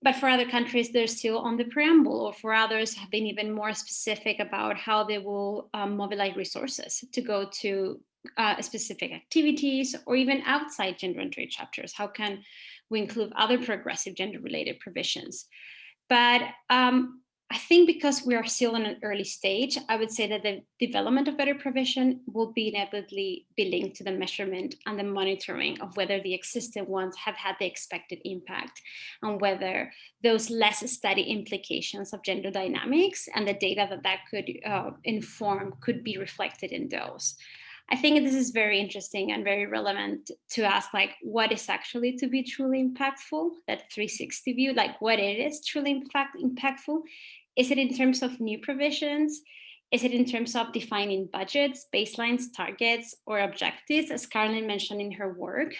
but for other countries, they're still on the preamble, or for others have been even more specific about how they will mobilize resources to go to specific activities, or even outside gender and trade chapters. How can we include other progressive gender-related provisions? But I think because we are still in an early stage, I would say that the development of better provision will be inevitably be linked to the measurement and the monitoring of whether the existing ones have had the expected impact, and whether those less studied implications of gender dynamics and the data that could inform could be reflected in those. I think this is very interesting and very relevant to ask, like, what is actually to be truly impactful, that 360 view, like what it is truly impactful. Is it in terms of new provisions? Is it in terms of defining budgets, baselines, targets, or objectives, as Carolyn mentioned in her work?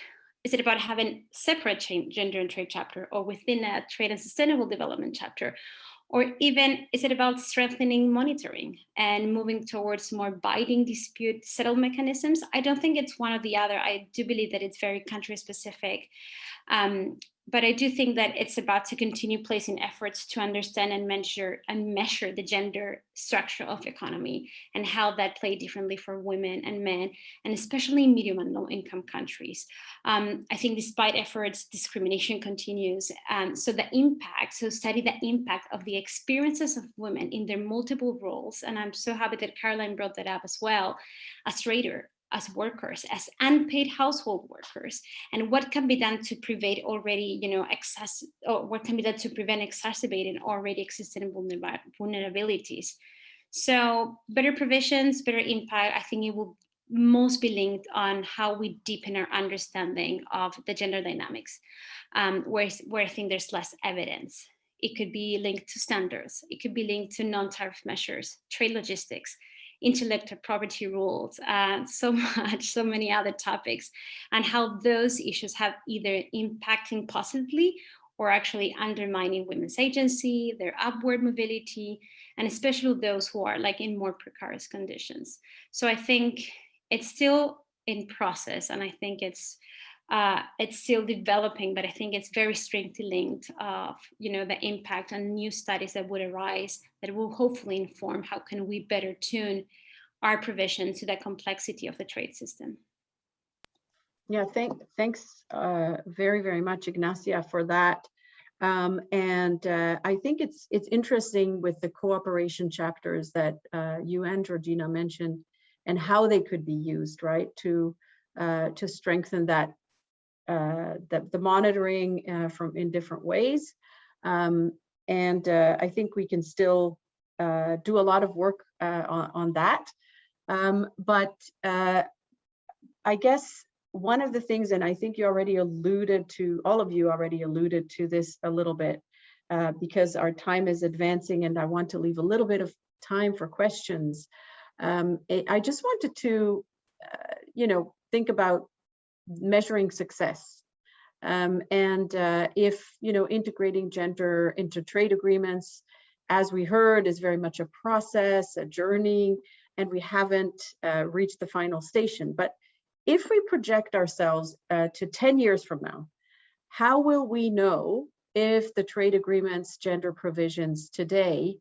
Is it about having separate gender and trade chapter, or within a trade and sustainable development chapter? Or even, is it about strengthening monitoring and moving towards more binding dispute settle mechanisms? I don't think it's one or the other. I do believe that it's very country specific. but I do think that it's about to continue placing efforts to understand and measure the gender structure of economy and how that play differently for women and men, and especially in medium and low income countries. I think despite efforts, discrimination continues. So study the impact of the experiences of women in their multiple roles. And I'm so happy that Caroline brought that up as well, as trader, as workers, as unpaid household workers, and what can be done to prevent exacerbating already existing vulnerabilities. So better provisions, better impact, I think it will most be linked on how we deepen our understanding of the gender dynamics, where I think there's less evidence. It could be linked to standards. It could be linked to non-tariff measures, trade logistics, intellectual property rules, so many other topics, and how those issues have either impacting positively or actually undermining women's agency, their upward mobility, and especially those who are like in more precarious conditions. So I think it's still in process, and I think it's still developing, but I think it's very strictly linked of the impact on new studies that would arise that will hopefully inform how can we better tune our provision to the complexity of the trade system. Yeah, thanks very, very much, Ignacia, for that. I think it's interesting with the cooperation chapters that you and Georgina mentioned, and how they could be used, right, to strengthen that the monitoring from in different ways. I think we can still do a lot of work on that. But I guess one of the things, and I think you already alluded to, all of you already alluded to this a little bit, because our time is advancing and I want to leave a little bit of time for questions. I just wanted to, think about measuring success. If, integrating gender into trade agreements, as we heard, is very much a process, a journey, and we haven't reached the final station. But if we project ourselves to 10 years from now, how will we know if the trade agreements gender provisions today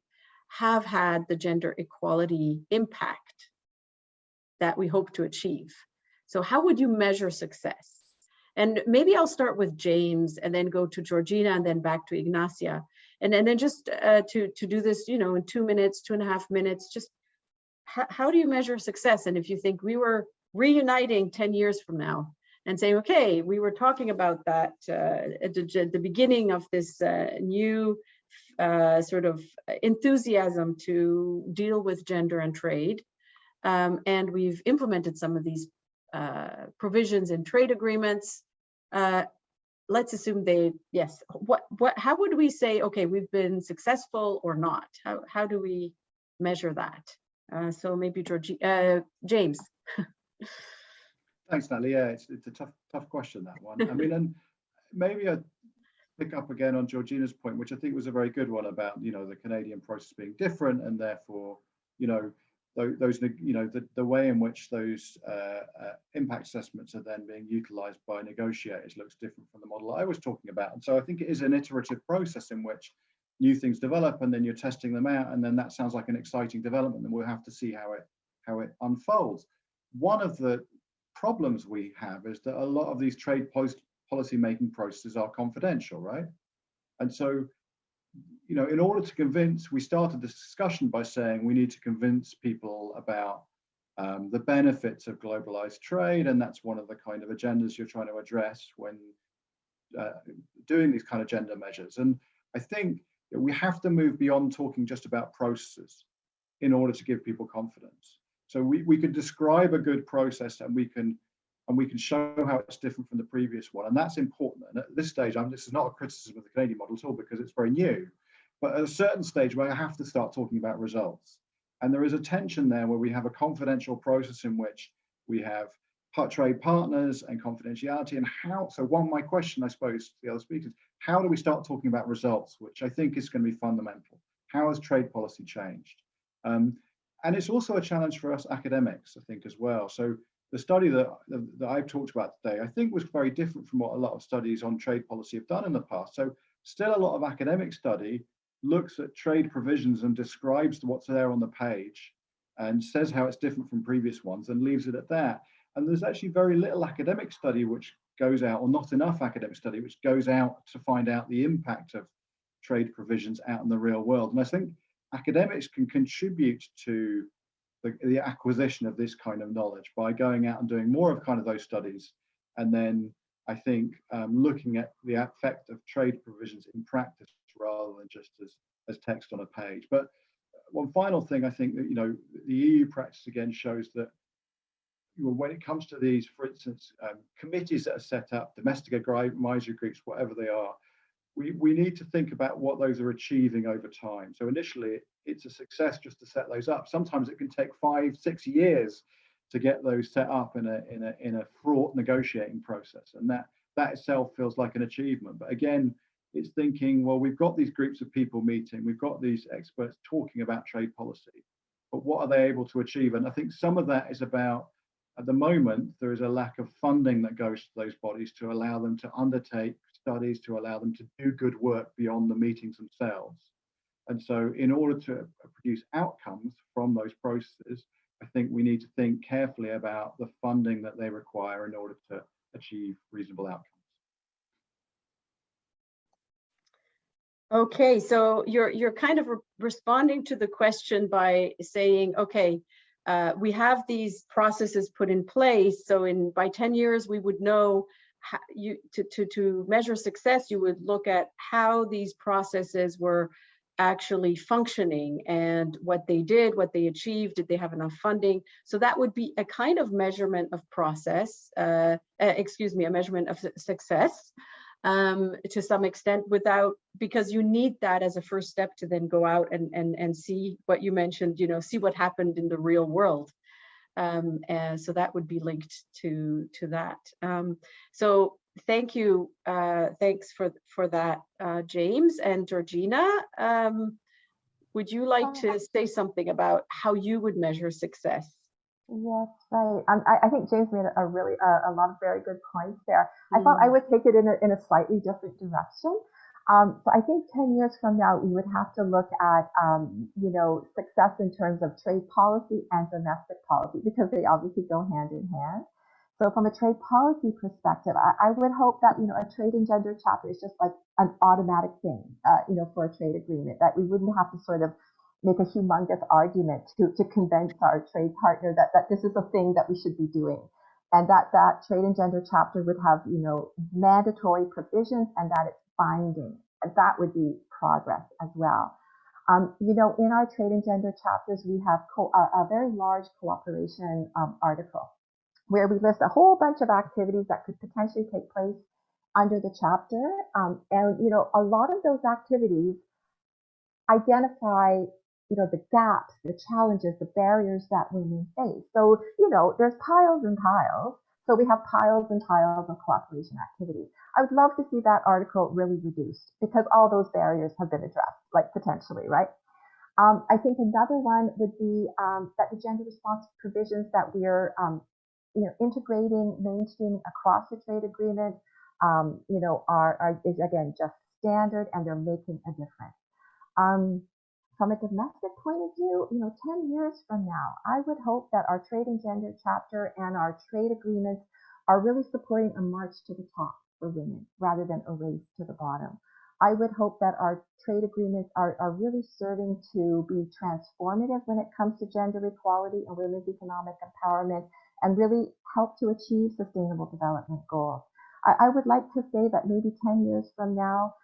have had the gender equality impact that we hope to achieve? So how would you measure success? And maybe I'll start with James and then go to Georgina and then back to Ignacia. And then just to do this, in 2 minutes, 2.5 minutes, just how do you measure success? And if you think we were reuniting 10 years from now and saying, okay, we were talking about that at the beginning of this new sort of enthusiasm to deal with gender and trade. And we've implemented some of these provisions in trade agreements. Let's assume yes. How would we say, okay, we've been successful or not? How do we measure that? So maybe James. Thanks, Natalie. Yeah, it's a tough question, that one. I mean, and maybe I'd pick up again on Georgina's point, which I think was a very good one about, the Canadian process being different, and therefore, those, the way in which those impact assessments are then being utilized by negotiators looks different from the model I was talking about. And so I think it is an iterative process in which new things develop, and then you're testing them out, and then that sounds like an exciting development, and we'll have to see how it unfolds. One of the problems we have is that a lot of these trade policy making processes are confidential, right? And so, in order to convince, we started this discussion by saying we need to convince people about the benefits of globalized trade, and that's one of the kind of agendas you're trying to address when doing these kind of gender measures. And I think that we have to move beyond talking just about processes in order to give people confidence. So we can describe a good process, and we can show how it's different from the previous one, and that's important. And at this stage, this is not a criticism of the Canadian model at all, because it's very new. But at a certain stage, where I have to start talking about results, and there is a tension there where we have a confidential process in which we have trade partners and confidentiality, and how. So my question, I suppose, to the other speakers, how do we start talking about results, which I think is going to be fundamental? How has trade policy changed? And it's also a challenge for us academics, I think, as well. So the study that I've talked about today, I think was very different from what a lot of studies on trade policy have done in the past. So still a lot of academic study looks at trade provisions and describes what's there on the page and says how it's different from previous ones and leaves it at that. And there's actually very little academic study which goes out, or not enough academic study which goes out to find out the impact of trade provisions out in the real world. And I think academics can contribute to the acquisition of this kind of knowledge by going out and doing more of kind of those studies, and then I think looking at the effect of trade provisions in practice rather than just as text on a page. But one final thing, I think that, you know, the EU practice again shows that, you know, when it comes to these, for instance, committees that are set up, domestic advisory groups, whatever they are, we need to think about what those are achieving over time. So initially, it's a success just to set those up. Sometimes it can take 5-6 years to get those set up in a fraught negotiating process, and that itself feels like an achievement. But again, it's thinking, well, we've got these groups of people meeting, we've got these experts talking about trade policy, but what are they able to achieve? And I think some of that is about, at the moment, there is a lack of funding that goes to those bodies to allow them to undertake studies, to allow them to do good work beyond the meetings themselves. And so in order to produce outcomes from those processes, I think we need to think carefully about the funding that they require in order to achieve reasonable outcomes. Okay, so you're kind of responding to the question by saying, okay, we have these processes put in place, so by 10 years we would know how to measure success. You would look at how these processes were actually functioning and what they did, what they achieved, did they have enough funding? So that would be a kind of measurement of process, a measurement of success to some extent, because you need that as a first step to then go out and see what you mentioned, you know, see what happened in the real world. So that would be linked to that. So thank you, thanks for that, James and Georgina. Would you like to say something about how you would measure success? Yes, right. I think James made a lot of very good points there. I thought I would take it in a slightly different direction. So I think 10 years from now, we would have to look at, you know, success in terms of trade policy and domestic policy, because they obviously go hand in hand. So from a trade policy perspective, I would hope that, you know, a trade and gender chapter is just like an automatic thing, you know, for a trade agreement, that we wouldn't have to sort of make a humongous argument to convince our trade partner that this is a thing that we should be doing. And that trade and gender chapter would have, you know, mandatory provisions, and that it's binding. And that would be progress as well. You know, in our trade and gender chapters, we have a very large cooperation article where we list a whole bunch of activities that could potentially take place under the chapter. And, you know, a lot of those activities identify, you know, the gaps, the challenges, the barriers that women face. So, you know, there's piles and piles. So we have piles and piles of cooperation activities. I would love to see that article really reduced, because all those barriers have been addressed, like potentially, right? I think another one would be that the gender responsive provisions that we're, you know, integrating, mainstreaming across the trade agreement, you know, is again just standard, and they're making a difference. From a domestic point of view, you know, 10 years from now, I would hope that our trade and gender chapter and our trade agreements are really supporting a march to the top for women rather than a race to the bottom. I would hope that our trade agreements are really serving to be transformative when it comes to gender equality and women's economic empowerment, and really help to achieve sustainable development goals. I would like to say that maybe 10 years from now,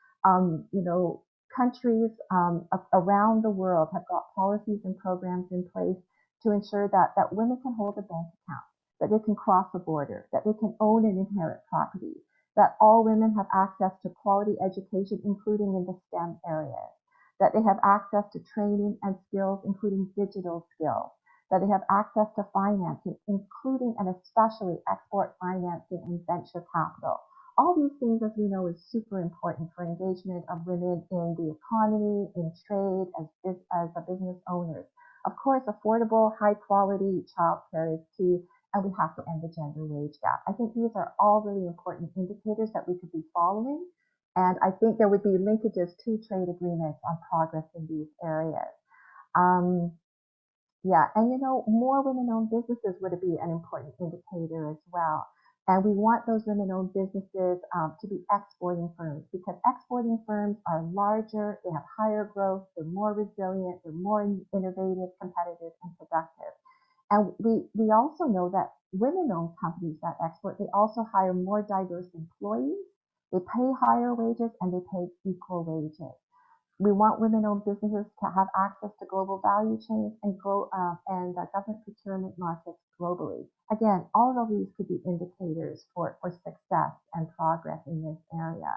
you know, countries around the world have got policies and programs in place to ensure that women can hold a bank account, that they can cross a border, that they can own and inherit property, that all women have access to quality education, including in the STEM areas, that they have access to training and skills, including digital skills, that they have access to financing, including and especially export financing and venture capital. All these things, as we know, is super important for engagement of women in the economy, in trade, as a business owners. Of course, affordable, high quality childcare is key, and we have to end the gender wage gap. I think these are all really important indicators that we could be following. And I think there would be linkages to trade agreements on progress in these areas. Yeah, and more women-owned businesses would be an important indicator as well. And we want those women-owned businesses to be exporting firms, because exporting firms are larger, they have higher growth, they're more resilient, they're more innovative, competitive, and productive. And we also know that women-owned companies that export, they also hire more diverse employees, they pay higher wages, and they pay equal wages. We want women-owned businesses to have access to global value chains and government procurement markets globally. Again, all of these could be indicators for success and progress in this area.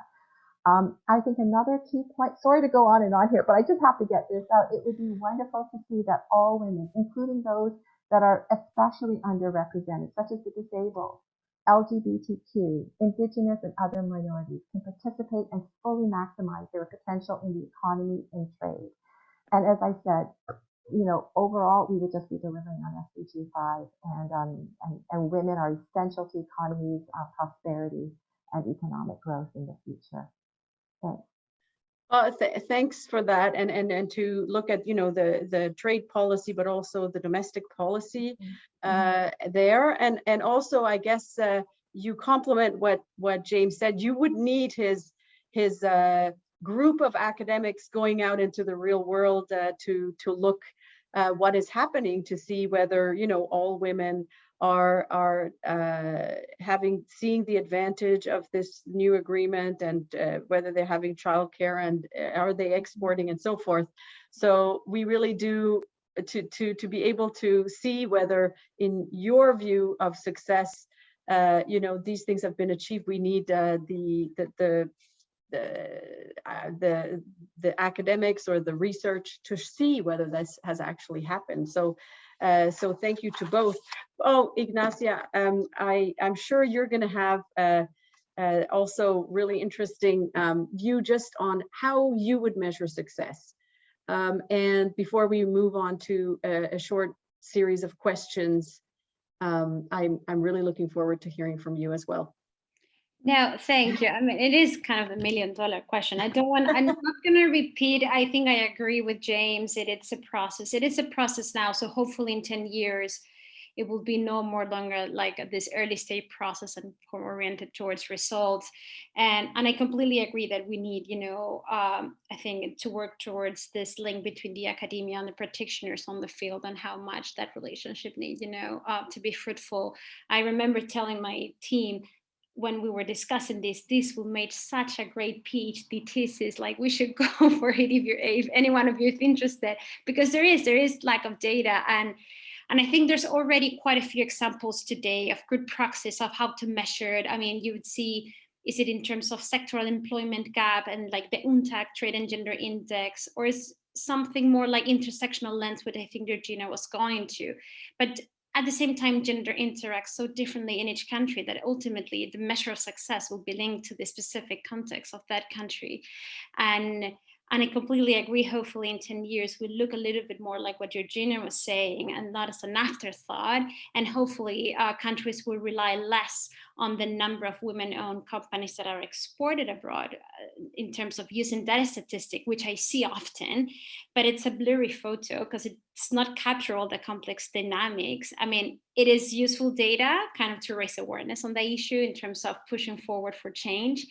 I think another key point, sorry to go on and on here, but I just have to get this out. It would be wonderful to see that all women, including those that are especially underrepresented, such as the disabled, LGBTQ, Indigenous, and other minorities, can participate and fully maximize their potential in the economy and trade. And as I said, overall, we would just be delivering on SDG 5, and women are essential to economies, prosperity, and economic growth in the future. Thanks. Thanks for that, and to look at the trade policy, but also the domestic policy there, and also I guess you complement what James said. You would need his group of academics going out into the real world to look what is happening, to see whether all women are seeing the advantage of this new agreement, and whether they're having childcare, and are they exporting, and so forth. So we really do to be able to see whether, in your view of success, these things have been achieved. We need the academics or the research to see whether this has actually happened. So thank you to both. Oh, Ignacia, I'm sure you're going to have also really interesting view just on how you would measure success. And before we move on to a short series of questions, I'm really looking forward to hearing from you as well. No, thank you. I mean, it is kind of the $1 million question. I'm not going to repeat. I think I agree with James that it's a process. It is a process now. So hopefully in 10 years, it will be no more longer like this early stage process and oriented towards results. And I completely agree that we need, I think, to work towards this link between the academia and the practitioners on the field, and how much that relationship needs, to be fruitful. I remember telling my team, when we were discussing this will make such a great PhD thesis. Like, we should go for it if any one of you is interested, because there is lack of data, and I think there's already quite a few examples today of good practice of how to measure it. I mean, you would see, is it in terms of sectoral employment gap and like the UNTAC Trade and Gender Index, or is something more like intersectional lens, which I think Georgina was going to, but at the same time, gender interacts so differently in each country that ultimately the measure of success will be linked to the specific context of that country. And I completely agree. Hopefully in 10 years, we'll look a little bit more like what Georgina was saying, and not as an afterthought. And hopefully countries will rely less on the number of women-owned companies that are exported abroad in terms of using that statistic, which I see often, but it's a blurry photo because it's not capture all the complex dynamics. I mean, it is useful data kind of to raise awareness on the issue in terms of pushing forward for change.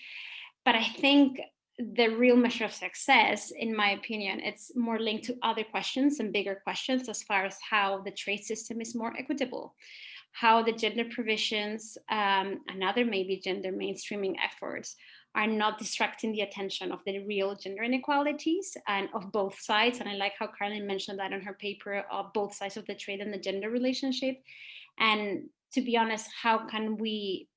But I think the real measure of success, in my opinion, it's more linked to other questions and bigger questions, as far as how the trade system is more equitable, how the gender provisions and other maybe gender mainstreaming efforts are not distracting the attention of the real gender inequalities and of both sides. And I like how Carolyn mentioned that in her paper, of both sides of the trade and the gender relationship. And to be honest, how can we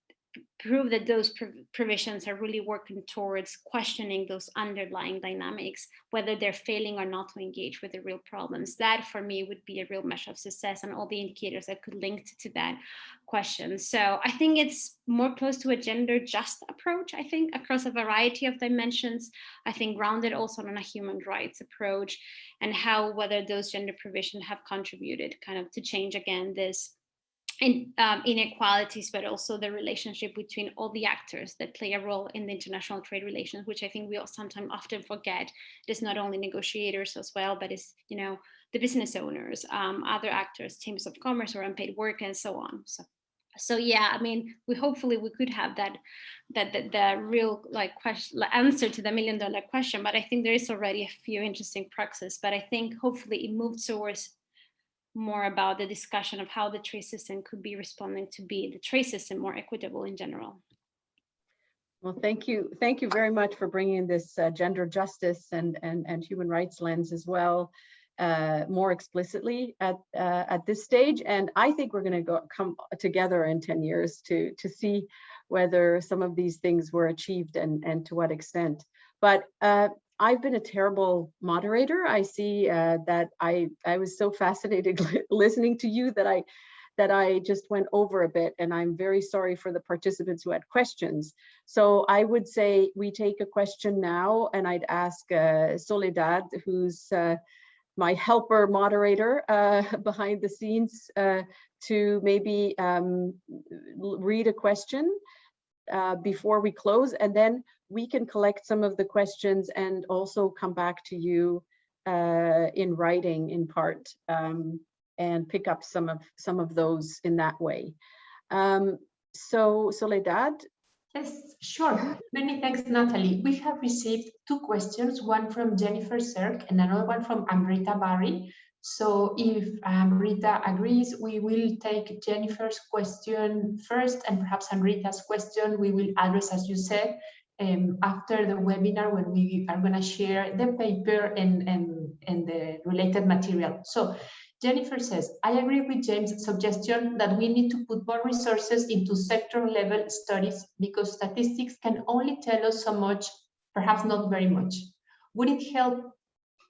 prove that those provisions are really working towards questioning those underlying dynamics, whether they're failing or not to engage with the real problems? That for me would be a real measure of success, and all the indicators that could link to that question. So I think it's more close to a gender just approach, I think, across a variety of dimensions. I think grounded also on a human rights approach, and how whether those gender provisions have contributed kind of to change again this inequalities, but also the relationship between all the actors that play a role in the international trade relations, which I think we all sometimes often forget. It's not only negotiators as well, but it's, you know, the business owners, other actors, teams of commerce or unpaid work, and so on. So yeah, I mean, hopefully we could have the real answer to the $1 million question, but I think there is already a few interesting praxis, but I think hopefully it moves towards more about the discussion of how the trade system could be responding to be the trade system more equitable in general. Well, thank you very much for bringing this gender justice and human rights lens as well, more explicitly at this stage. And I think we're going to come together in 10 years to see whether some of these things were achieved and to what extent. But I've been a terrible moderator. I see that I was so fascinated listening to you that I just went over a bit, and I'm very sorry for the participants who had questions. So I would say we take a question now, and I'd ask Soledad, who's my helper moderator behind the scenes, to maybe read a question before we close, and then we can collect some of the questions and also come back to you in writing in part, and pick up some of those in that way. So Soledad? Yes, sure. Many thanks, Natalie. We have received 2 questions, one from Jennifer Serk and another one from Amrita Barry. So if Amrita agrees, we will take Jennifer's question first, and perhaps Amrita's question we will address, as you said, after the webinar, when we are going to share the paper and the related material. So Jennifer says, I agree with James' suggestion that we need to put more resources into sector-level studies, because statistics can only tell us so much, perhaps not very much. Would it help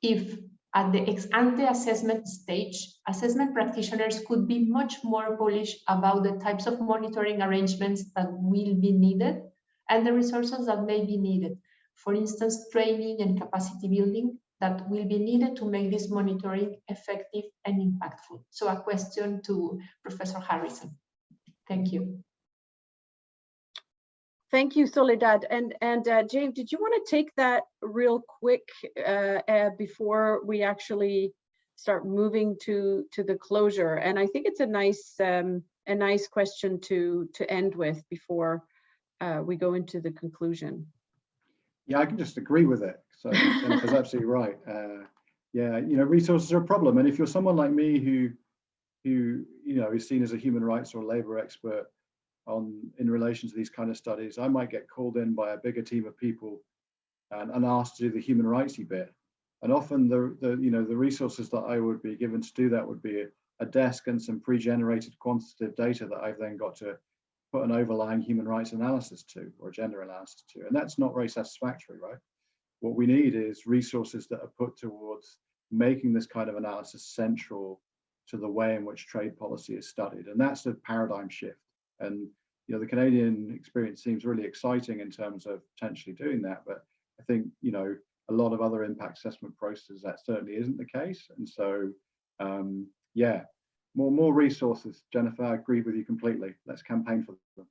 if at the ex-ante assessment stage, assessment practitioners could be much more bullish about the types of monitoring arrangements that will be needed and the resources that may be needed? For instance, training and capacity building that will be needed to make this monitoring effective and impactful. So a question to Professor Harrison. Thank you. Thank you, Soledad. And James, did you want to take that real quick before we actually start moving to the closure? And I think it's a nice question to end with before we go into the conclusion. Yeah, I can just agree with it. So Jennifer's absolutely right. Yeah, you know, resources are a problem, and if you're someone like me who you know is seen as a human rights or labor expert in relation to these kind of studies, I might get called in by a bigger team of people and asked to do the human rightsy bit. And often the resources that I would be given to do that would be a desk and some pre-generated quantitative data that I've then got to put an overlying human rights analysis to, or gender analysis to, and that's not very satisfactory, right? What we need is resources that are put towards making this kind of analysis central to the way in which trade policy is studied, and that's a paradigm shift. And you know, the Canadian experience seems really exciting in terms of potentially doing that, but I think you know a lot of other impact assessment processes that certainly isn't the case. And so yeah, more resources. Jennifer, I agree with you completely. Let's campaign for them.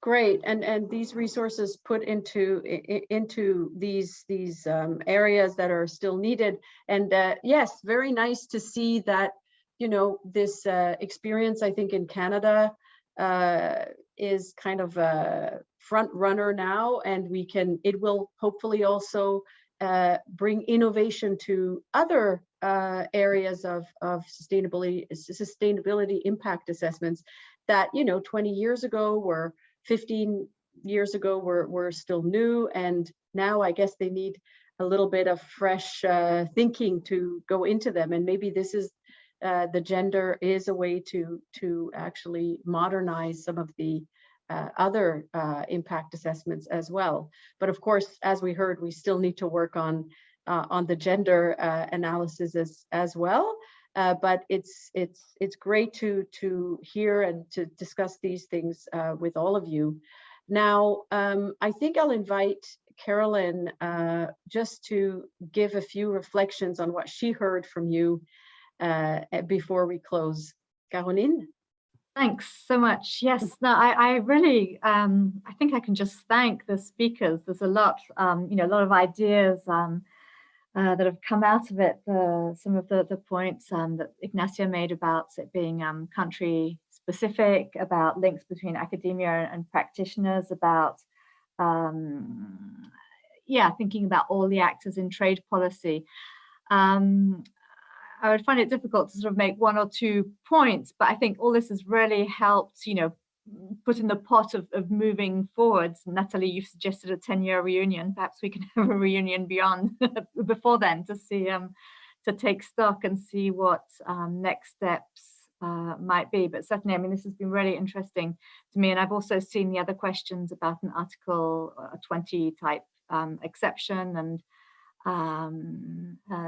Great, and these resources put into these areas that are still needed. And yes, very nice to see that, you know, this experience, I think, in Canada is kind of a front runner now, and it will hopefully also bring innovation to other areas of sustainability impact assessments that, you know, 20 years ago were 15 years ago were still new, and now I guess they need a little bit of fresh thinking to go into them. And maybe this is the gender is a way to actually modernize some of the other impact assessments as well. But of course, as we heard, we still need to work on the gender analysis as well. But it's great to hear and to discuss these things with all of you. Now, I think I'll invite Carolyn just to give a few reflections on what she heard from you before we close. Caroline? Thanks so much. Yes, no, I really, I think I can just thank the speakers. There's a lot, you know, a lot of ideas that have come out of it. Some of the points that Ignacio made about it being country specific, about links between academia and practitioners, about, yeah, thinking about all the actors in trade policy. I would find it difficult to sort of make one or two points, but I think all this has really helped, you know, put in the pot of moving forwards. Natalie, you've suggested a 10-year reunion. Perhaps we can have a reunion beyond before then to see, to take stock and see what next steps might be. But certainly, I mean, this has been really interesting to me. And I've also seen the other questions about an Article 20 type exception, and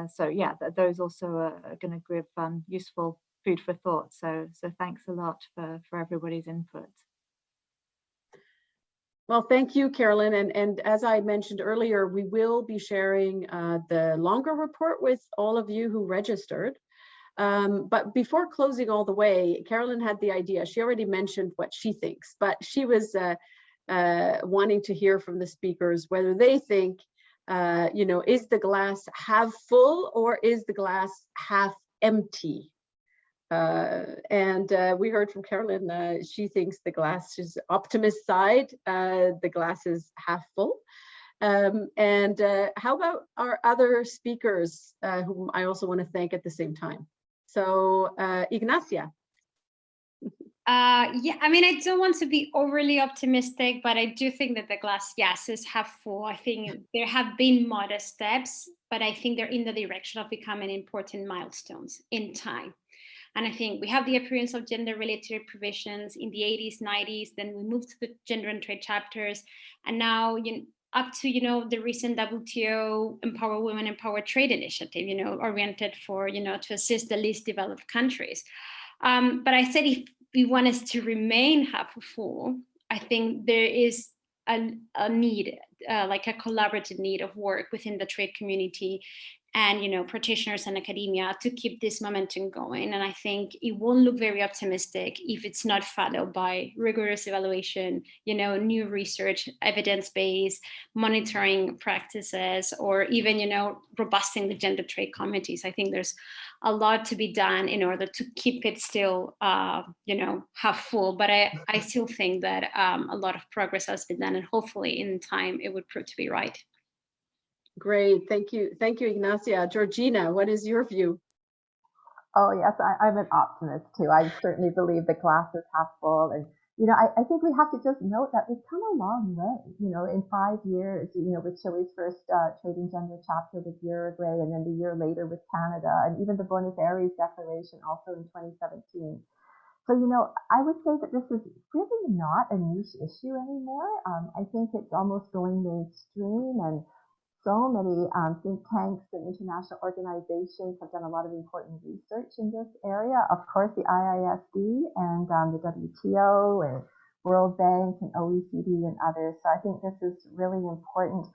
so yeah, those also are going to give useful food for thought. So thanks a lot for everybody's input. Well, thank you, Carolyn. And as I mentioned earlier, we will be sharing the longer report with all of you who registered. But before closing all the way, Carolyn had the idea. She already mentioned what she thinks, but she was wanting to hear from the speakers whether they think, you know, is the glass half full or is the glass half empty? And we heard from Carolyn, she thinks the glass is optimist side, the glass is half full. And how about our other speakers, whom I also want to thank at the same time? So Ignacia. Yeah, I mean, I don't want to be overly optimistic, but I do think that the glass, yes, is half full. I think there have been modest steps, but I think they're in the direction of becoming important milestones in time. And I think we have the appearance of gender-related provisions in the 80s, 90s, then we moved to the gender and trade chapters, and now, you know, up to, you know, the recent WTO Empower Women, Empower Trade initiative, you know, oriented for, you know, to assist the least developed countries. But I said if we want us to remain half full, I think there is a need, like a collaborative need of work within the trade community and, you know, practitioners and academia to keep this momentum going. And I think it won't look very optimistic if it's not followed by rigorous evaluation, you know, new research, evidence-based monitoring practices, or even, you know, robusting the gender trade committees. I think there's a lot to be done in order to keep it still, you know, half full. But I still think that a lot of progress has been done, and hopefully in time it would prove to be right. Great, thank you, Ignacia. Georgina, what is your view? Oh yes, I'm an optimist too. I certainly believe the glass is half full, and you know, I think we have to just note that we've come a long way. You know, in 5 years, you know, with Chile's first trade and gender chapter with Uruguay, and then the year later with Canada, and even the Buenos Aires Declaration also in 2017. So, you know, I would say that this is really not a niche issue anymore. I think it's almost going mainstream, and so many think tanks and international organizations have done a lot of important research in this area. Of course, the IISD and the WTO and World Bank and OECD and others. So I think this is really important.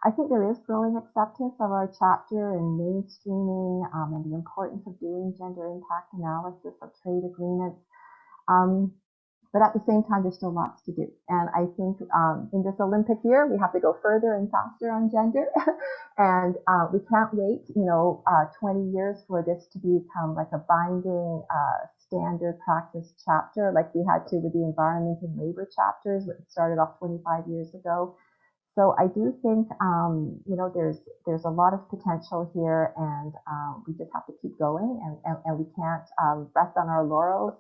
I think there is growing acceptance of our chapter and mainstreaming and the importance of doing gender impact analysis of trade agreements. But at the same time, there's still lots to do. And I think in this Olympic year, we have to go further and faster on gender. And we can't wait, you know, 20 years for this to become like a binding standard practice chapter, like we had to with the environment and labor chapters, which started off 25 years ago. So I do think, you know, there's a lot of potential here, and we just have to keep going, and we can't rest on our laurels.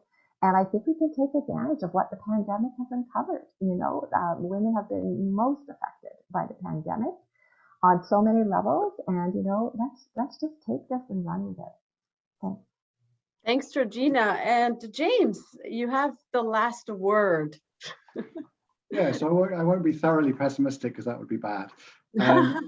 And I think we can take advantage of what the pandemic has uncovered. You know, women have been most affected by the pandemic on so many levels. And, you know, let's just take this and run with it. Thanks. Thanks, Georgina. And James, you have the last word. Yeah, so I won't be thoroughly pessimistic because that would be bad.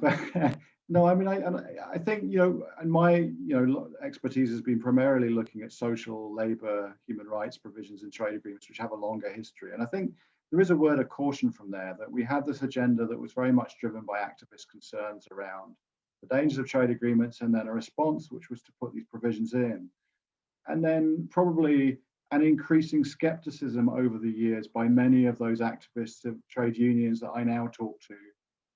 But, no, I mean, I think, you know, and my, you know, expertise has been primarily looking at social, labor, human rights provisions in trade agreements, which have a longer history. And I think there is a word of caution from there, that we had this agenda that was very much driven by activist concerns around the dangers of trade agreements, and then a response which was to put these provisions in. And then probably and increasing skepticism over the years by many of those activists of trade unions that I now talk to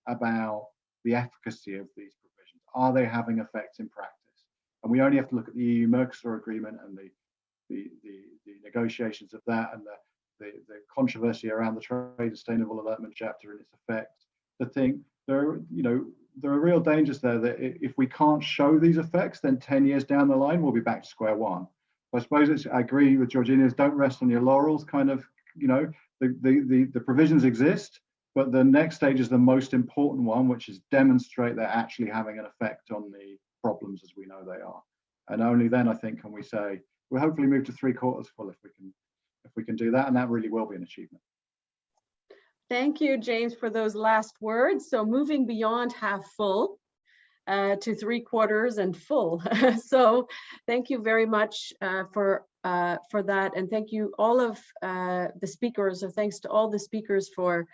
about the efficacy of these provisions. Are they having effect in practice? And we only have to look at the EU-Mercosur agreement and the negotiations of that, and the controversy around the Trade Sustainable Development Chapter and its effect, to think there are real dangers there that if we can't show these effects, then 10 years down the line, we'll be back to square one. I suppose I agree with Georgina's, don't rest on your laurels, kind of, the provisions exist, but the next stage is the most important one, which is demonstrate they're actually having an effect on the problems as we know they are. And only then, I think, can we say, we'll hopefully move to 3/4 full if we can do that, and that really will be an achievement. Thank you, James, for those last words. So moving beyond half full to 3/4 and full. So thank you very much for that, and thank you all of the speakers, or thanks to all the speakers for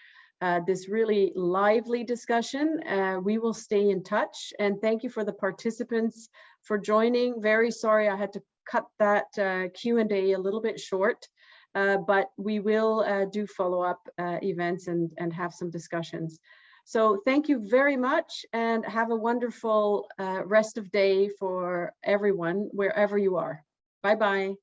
this really lively discussion. We will stay in touch, and thank you for the participants for joining. Very sorry I had to cut that Q&A a little bit short, but we will do follow-up events and have some discussions. So thank you very much, and have a wonderful rest of day for everyone, wherever you are. Bye-bye.